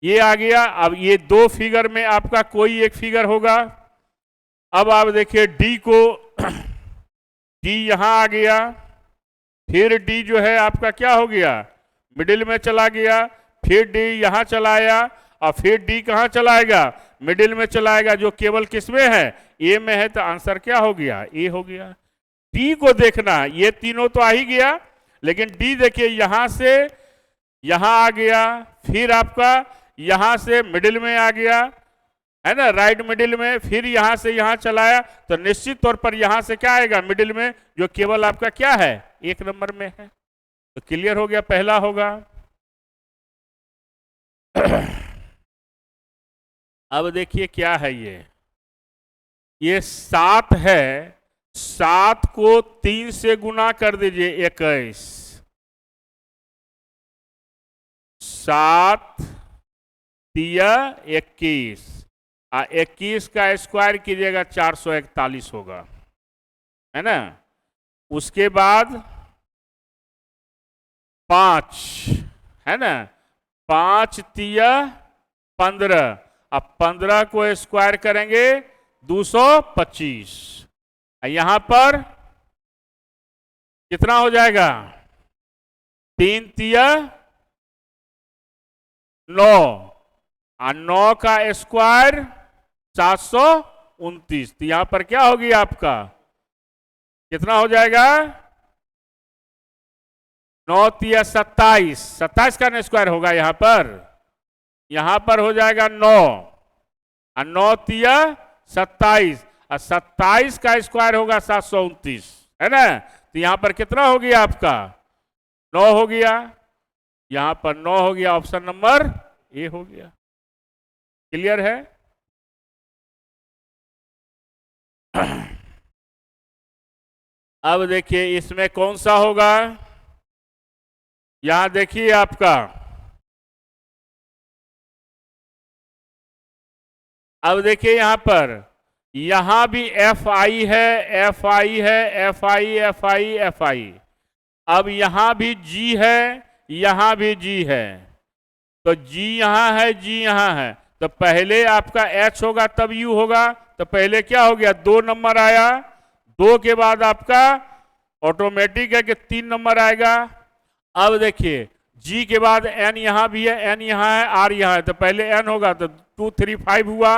ये आ गया। अब ये 2 फिगर में आपका कोई एक फिगर होगा। अब आप देखिए डी को, डी यहां आ गया, फिर डी जो है आपका क्या हो गया मिडिल में चला गया, फिर डी यहां चलाया, और फिर डी कहां चलाएगा मिडिल में चलाएगा, जो केवल किस में है ए में है। तो आंसर क्या हो गया ए हो गया। डी को देखना, ये तीनों तो आ ही गया, लेकिन डी देखिए यहां से यहां आ गया, फिर आपका यहां से मिडिल में आ गया, है ना, राइट मिडिल में, फिर यहां से यहां चलाया तो निश्चित तौर पर यहां से क्या आएगा मिडिल में, जो केवल आपका क्या है 1 नंबर में है। तो क्लियर हो गया, पहला होगा। अब देखिए क्या है ये 7 है, 7 को 3 से गुना कर दीजिए 21, 7 तिया 21, 21 का स्क्वायर कीजिएगा 441 होगा, है ना। उसके बाद 5, है ना, 5 तिया 15, अब 15 को स्क्वायर करेंगे 225, यहां पर कितना हो जाएगा 3 तिया 9, और 9 का स्क्वायर 729, तो यहां पर क्या होगी आपका, कितना हो जाएगा 9 तिया 27, 27 का स्क्वायर होगा यहां पर हो जाएगा 9, और 9 तिया 27, और 27 का स्क्वायर होगा 729, है ना। तो यहां पर कितना हो गया आपका 9 हो गया, यहां पर 9 हो गया, ऑप्शन नंबर ए हो गया। क्लियर है। अब देखिए इसमें कौन सा होगा, यहां देखिए आपका, अब देखिए यहां पर, यहां भी एफ आई है, एफ आई है, F I F I F I, अब यहां भी जी है, यहां भी जी है, तो जी यहां है, जी यहां है, तो पहले आपका एच होगा तब यू होगा, तो पहले क्या हो गया 2 नंबर आया, 2 के बाद आपका ऑटोमेटिक है कि 3 नंबर आएगा। अब देखिए जी के बाद एन यहां भी है, एन यहां है, आर यहां है, तो पहले एन होगा तो 2 3 5 हुआ,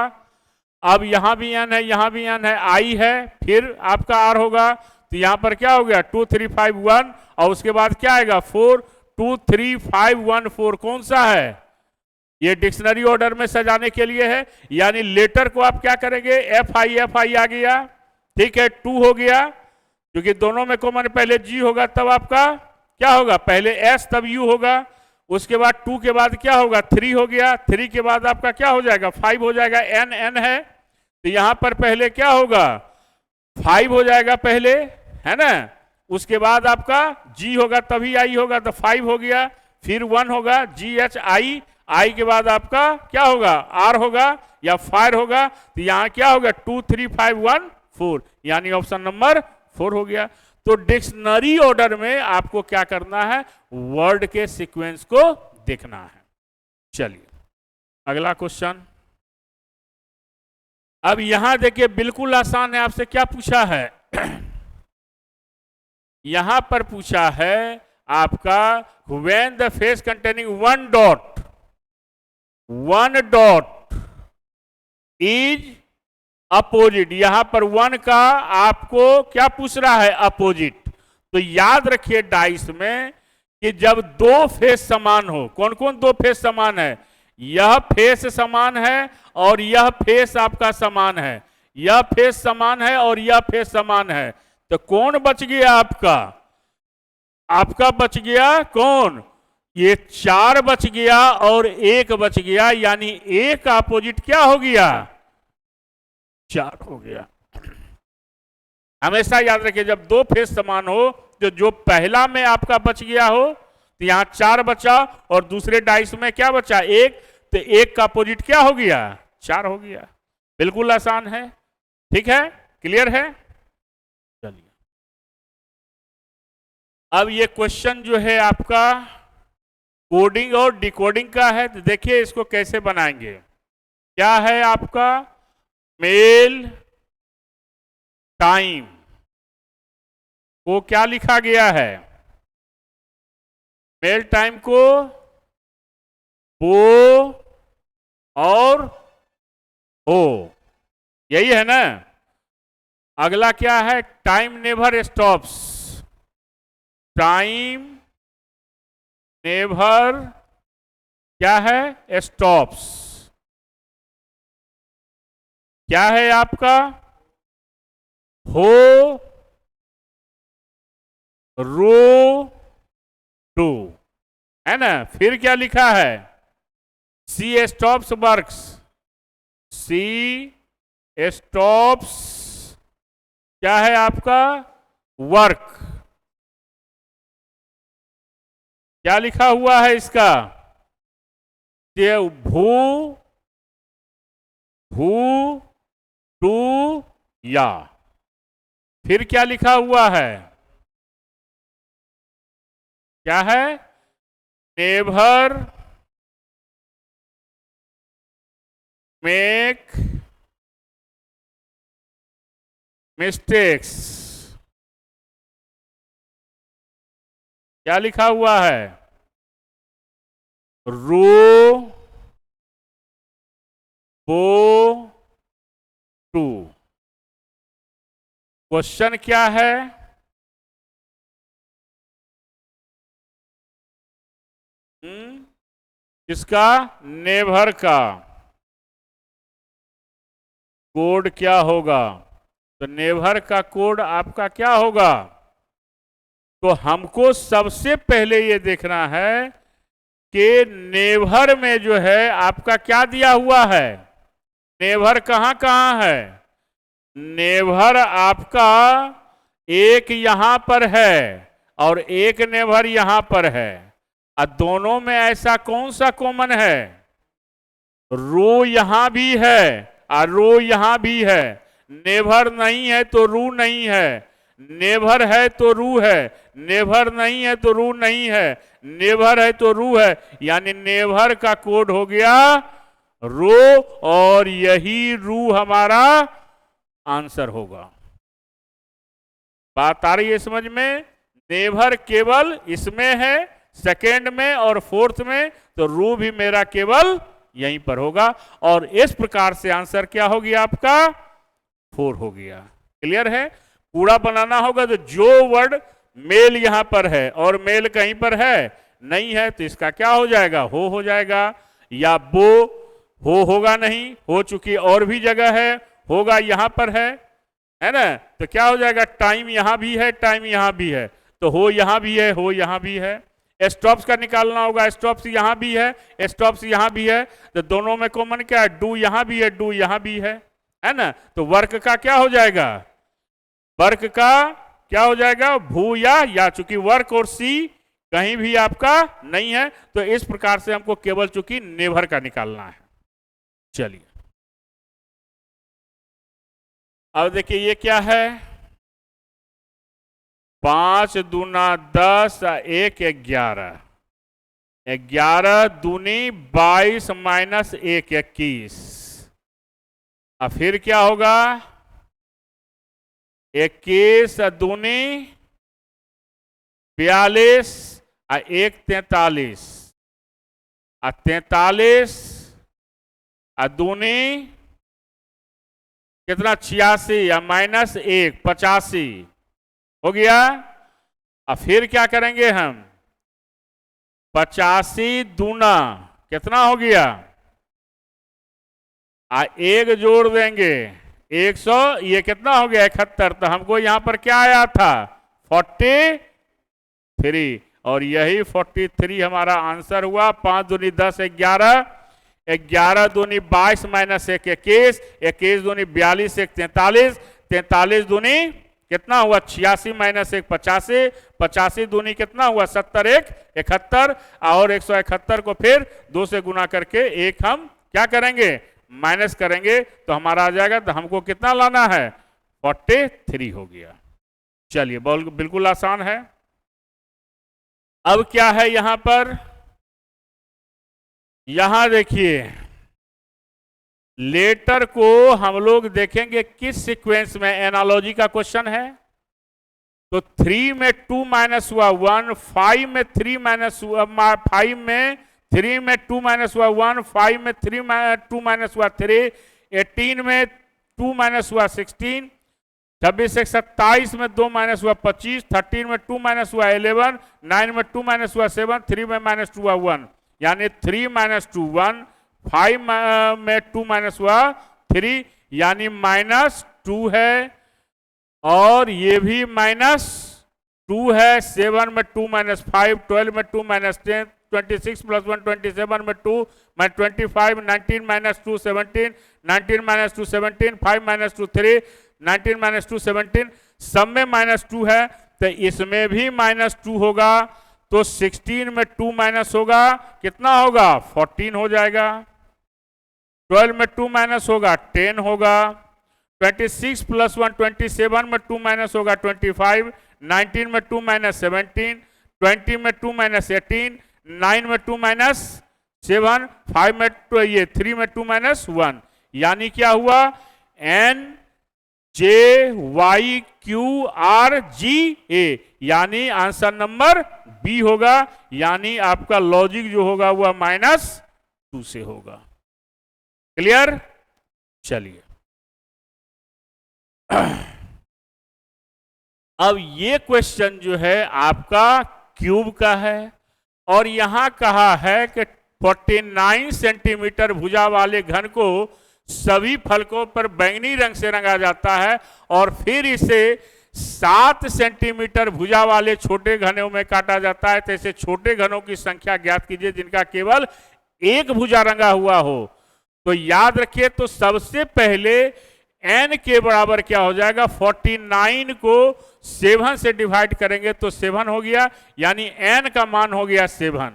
अब यहां भी एन है, यहां भी एन है, आई है, फिर आपका आर होगा, तो यहां पर क्या हो गया 2 3 5 1, और उसके बाद क्या आएगा 4 2 3 5 1 4, कौन सा है ये डिक्शनरी ऑर्डर में सजाने के लिए है, यानी लेटर को आप क्या करेंगे एफ आई आ गया, ठीक है, 2 हो गया, क्योंकि दोनों में कॉमन पहले जी होगा तब आपका क्या होगा, पहले एस तब यू होगा, उसके बाद 2 के बाद क्या होगा 3 हो गया, 3 के बाद आपका क्या हो जाएगा 5 हो जाएगा, एन एन है, तो यहां पर पहले क्या होगा 5 हो जाएगा पहले, है ना, उसके बाद आपका जी होगा तभी आई होगा, तो 5 हो गया, फिर 1 होगा जी एच आई, आई के बाद आपका क्या होगा आर होगा या फायर होगा, तो यहां क्या होगा 2 3 5 1 4, यानी ऑप्शन नंबर 4 हो गया। तो डिक्शनरी ऑर्डर में आपको क्या करना है, वर्ड के सीक्वेंस को देखना है। चलिए अगला क्वेश्चन, अब यहां देखिए बिल्कुल आसान है, आपसे क्या पूछा है यहां पर पूछा है आपका when the face containing 1 dot is opposite, यहां पर 1 का आपको क्या पूछ रहा है अपोजिट, तो याद रखिए डाइस में कि जब 2 फेस समान हो, कौन कौन 2 फेस समान है, यह फेस समान है और यह फेस आपका समान है, यह फेस समान है और यह फेस समान है, तो कौन बच गया आपका बच गया कौन, ये 4 बच गया और 1 बच गया, यानी 1 का अपोजिट क्या हो गया 4 हो गया। हमेशा याद रखिए जब 2 फेस समान हो, तो जो पहला में आपका बच गया हो तो यहां 4 बचा, और दूसरे डाइस में क्या बचा 1, तो 1 का अपोजिट क्या हो गया 4 हो गया। बिल्कुल आसान है, ठीक है, क्लियर है। चलिए अब ये क्वेश्चन जो है आपका कोडिंग और डिकोडिंग का है, तो देखिए इसको कैसे बनाएंगे। क्या है आपका मेल टाइम को क्या लिखा गया है, मेल टाइम को बो और हो, यही है ना। अगला क्या है time never stops, time never क्या है स्टॉप्स, क्या है आपका? हो रो टू, है ना। फिर क्या लिखा है? सी स्टॉप्स वर्क्स, सी स्टॉप्स क्या है आपका? वर्क। क्या लिखा हुआ है इसका? भू भू टू या। फिर क्या लिखा हुआ है? क्या है? Never make mistakes. क्या लिखा हुआ है? रो बो टू। क्वेश्चन क्या है? किसका? नेवर का। कोड क्या होगा? तो नेवर का कोड आपका क्या होगा? तो हमको सबसे पहले ये देखना है कि नेवर में जो है आपका क्या दिया हुआ है? नेवर कहां कहां है? नेवर आपका एक यहां पर है और एक नेवर यहां पर है, और दोनों में ऐसा कौन सा कॉमन है? रो यहां भी है और रो यहां भी है। नेवर नहीं है तो रू नहीं है, नेवर है तो रू है, नेवर नहीं है तो रू नहीं है, नेवर है तो रू है। यानी नेवर का कोड हो गया रो, और यही रू हमारा आंसर होगा। बात आ रही है समझ में? नेवर केवल इसमें है, सेकेंड में और फोर्थ में, तो रू भी मेरा केवल यहीं पर होगा। और इस प्रकार से आंसर क्या हो गया आपका? 4 हो गया। क्लियर है? पूरा बनाना होगा तो जो वर्ड मेल यहां पर है और मेल कहीं पर है नहीं है, तो इसका क्या हो जाएगा? हो जाएगा। या बो होगा नहीं, हो चुकी और भी जगह है, होगा यहां पर है ना। तो क्या हो जाएगा? टाइम यहां भी है, टाइम यहां भी है, तो हो यहां भी है, हो यहां भी है। स्टॉप्स का निकालना होगा, स्टॉप्स यहां भी है, स्टॉप्स यहां भी है, तो दोनों में कॉमन क्या है? डू यहां भी है, डू यहां भी है ना। तो वर्क का क्या हो जाएगा? वर्क का क्या हो जाएगा? भू या, चूंकि वर्क और सी कहीं भी आपका नहीं है, तो इस प्रकार से हमको केवल चूंकि नेवर का निकालना है। चलिए अब देखिए ये क्या है? 5 दूना 10, 1 11, 11 दूनी 22 माइनस 1 21। अब फिर क्या होगा? 21 दूनी 42 और 1 43, और 43 और दूनी कितना? 86 या माइनस 1 85 हो गया। अब फिर क्या करेंगे हम? 85 दूना कितना हो गया? एक जोड़ देंगे 100, ये कितना हो गया? 71। तो हमको यहां पर क्या आया था? 43, और यही 43 हमारा आंसर हुआ। 5 दूनी 10, 11, 11 दूनी 22 माइनस 1 21, 21 दूनी 42, 1 43, 43 दूनी कितना हुआ? 86 माइनस 1 85, 85 दूनी कितना हुआ? 70, 1 71, और 171 को फिर 2 से गुना करके एक हम क्या करेंगे? माइनस करेंगे, तो हमारा आ जाएगा। तो हमको कितना लाना है? 43 हो गया। चलिए बिल्कुल आसान है। अब क्या है यहां पर? यहां देखिए लेटर को हम लोग देखेंगे किस सीक्वेंस में। एनालॉजी का क्वेश्चन है, तो 3 में 2 माइनस हुआ 1, 5 में 3 माइनस हुआ 5 में 3 में 2 माइनस हुआ 1, 5 में 2 माइनस हुआ 3, 18 में 2 माइनस हुआ 16, 26 से 27 में 2 माइनस हुआ 25, 13 में 2 माइनस हुआ 11, 9 में 2 माइनस हुआ 7, 3 में माइनस 2 हुआ 1, यानी 3 माइनस 2 1, 5 में 2 माइनस हुआ 3, यानी -2 है, और ये भी -2 है। 7 में 2 -5, 12 में 2 -10, 26 + 1 27 में 2 -25, 19 - 2 17, 19 - 2 17, 5 - 2 3, 19 - 2 17, सब में -2 है, तो इसमें भी -2 होगा। तो 16 में 2 माइनस होगा, कितना होगा? 14 हो जाएगा। 12 में 2 माइनस होगा, 10 होगा। 26 + 1 27 में 2 माइनस होगा, 25। 19 में 2 - 17, 20 में 2 - 18, 9 में 2 - 7, 5 में 2, ये 3 में 2 - 1, यानी क्या हुआ? N J Y Q R G A, यानी आंसर नंबर बी होगा। यानी आपका लॉजिक जो होगा वह -2 से होगा। क्लियर? चलिए अब ये क्वेश्चन जो है आपका क्यूब का है, और यहां कहा है कि 49 सेंटीमीटर भुजा वाले घन को सभी फलकों पर बैंगनी रंग से रंगा जाता है, और फिर इसे 7 सेंटीमीटर भुजा वाले छोटे घनों में काटा जाता है। तो ऐसे छोटे घनों की संख्या ज्ञात कीजिए जिनका केवल एक भुजा रंगा हुआ हो। तो याद रखिए, तो सबसे पहले n के बराबर क्या हो जाएगा? 49 को 7 से डिवाइड करेंगे तो 7 हो गया, यानी n का मान हो गया 7।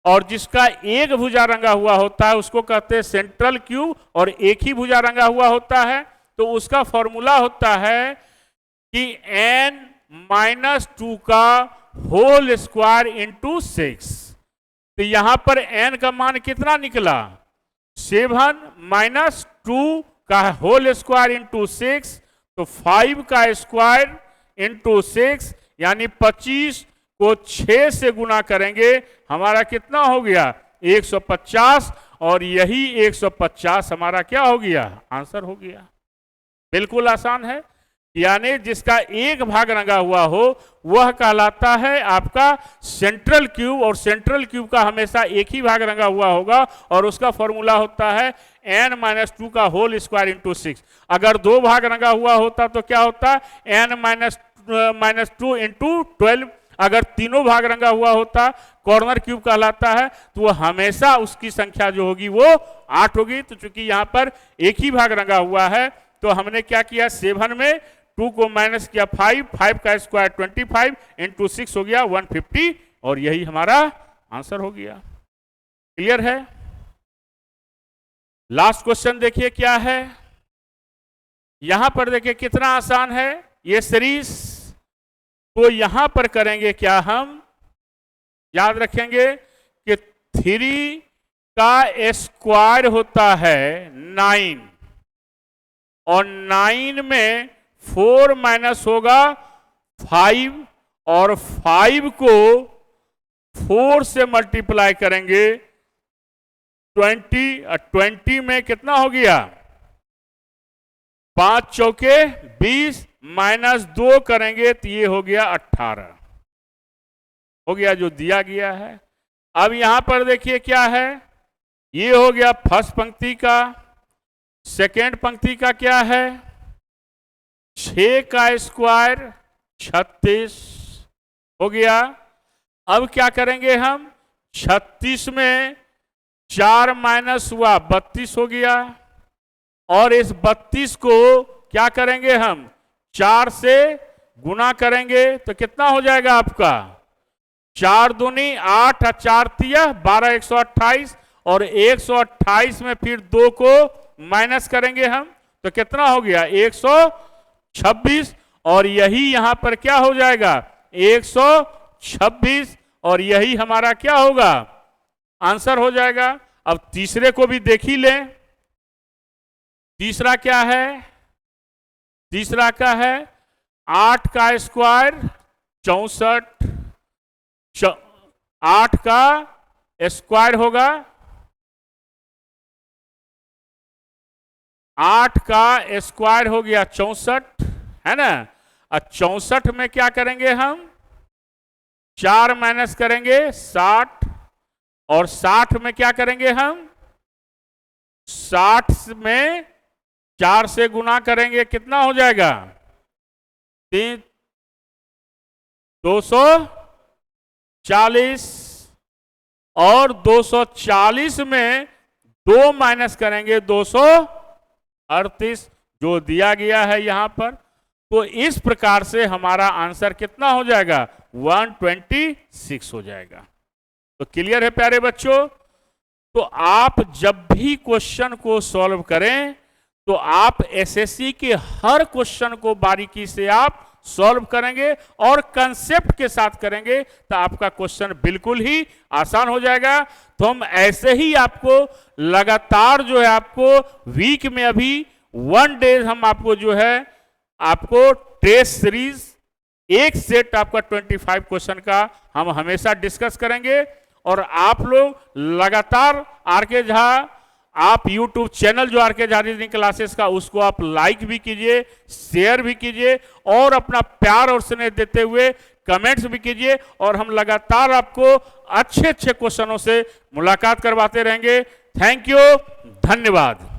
और जिसका एक भुजा रंगा हुआ होता है उसको कहते हैं सेंट्रल क्यूब, और एक ही भुजा रंगा हुआ होता है तो उसका फॉर्मूला होता है कि n-2 का होल स्क्वायर इंटू 6। तो यहां पर n का मान कितना निकला? 7 - 2 का होल स्क्वायर इंटू 6, तो 5 का स्क्वायर इंटू 6, यानी 25 को 6 से गुना करेंगे, हमारा कितना हो गया? 150, और यही 150 हमारा क्या हो गया? आंसर हो गया। बिल्कुल आसान है। यानी जिसका एक भाग रंगा हुआ हो वह कहलाता है आपका सेंट्रल क्यूब, और सेंट्रल क्यूब का हमेशा एक ही भाग रंगा हुआ होगा, और उसका फॉर्मूला होता है n-2 का होल स्क्वायर इंटू 6। अगर दो भाग रंगा हुआ होता तो क्या होता? n-2 into 12। अगर तीनों भाग रंगा हुआ होता, कॉर्नर क्यूब कहलाता है, तो वो हमेशा उसकी संख्या जो होगी वो 8 होगी। तो चूंकि यहां पर एक ही भाग रंगा हुआ है तो हमने क्या किया? 7 में 2 को माइनस किया 5 का स्क्वायर 25 इंटू 6 हो गया 150, और यही हमारा आंसर हो गया। क्लियर है? लास्ट क्वेश्चन देखिए क्या है। यहां पर देखिए कितना आसान है ये सीरीज। तो यहां पर करेंगे क्या? हम याद रखेंगे कि 3 का स्क्वायर होता है 9, और 9 में 4 माइनस होगा 5, और 5 को 4 से मल्टीप्लाई करेंगे 20, और 20 में कितना हो गया? 5 चौके 20, -2 करेंगे तो ये हो गया 18 हो गया जो दिया गया है। अब यहां पर देखिए क्या है, ये हो गया फर्स्ट पंक्ति का। सेकेंड पंक्ति का क्या है? 6 का स्क्वायर 36 हो गया। अब क्या करेंगे हम? 36 में 4 माइनस हुआ 32 हो गया, और इस 32 को क्या करेंगे हम? 4 से गुना करेंगे तो कितना हो जाएगा आपका? 4 दूनी 8, 4 तिया 12, 128, और 128 में फिर 2 को माइनस करेंगे हम तो कितना हो गया? 126, और यही यहां पर क्या हो जाएगा? 126, और यही हमारा क्या होगा? आंसर हो जाएगा। अब तीसरे को भी देख ही लें। तीसरा क्या है? तीसरा का है 8 का स्क्वायर 64, 8 का स्क्वायर होगा 8 का स्क्वायर हो गया 64, है ना? और 64 में क्या करेंगे हम? 4 माइनस करेंगे 60, और 60 में क्या करेंगे हम? 60 में 4 से गुना करेंगे कितना हो जाएगा? 240 और 240 में 2 माइनस करेंगे 238 जो दिया गया है यहां पर। तो इस प्रकार से हमारा आंसर कितना हो जाएगा? 126 हो जाएगा। तो क्लियर है प्यारे बच्चों? तो आप जब भी क्वेश्चन को सॉल्व करें तो आप एसएससी के हर क्वेश्चन को बारीकी से आप सॉल्व करेंगे और कंसेप्ट के साथ करेंगे तो आपका क्वेश्चन बिल्कुल ही आसान हो जाएगा। तो हम ऐसे ही आपको लगातार जो है आपको वीक में अभी 1 डे हम आपको जो है आपको टेस्ट सीरीज एक सेट आपका 25 क्वेश्चन का हम हमेशा डिस्कस करेंगे। और आप लोग लगातार आरके झा आप YouTube चैनल जो आरके झा रीजनिंग क्लासेस का उसको आप लाइक भी कीजिए, शेयर भी कीजिए और अपना प्यार और स्नेह देते हुए कमेंट्स भी कीजिए। और हम लगातार आपको अच्छे अच्छे क्वेश्चनों से मुलाकात करवाते रहेंगे। थैंक यू, धन्यवाद।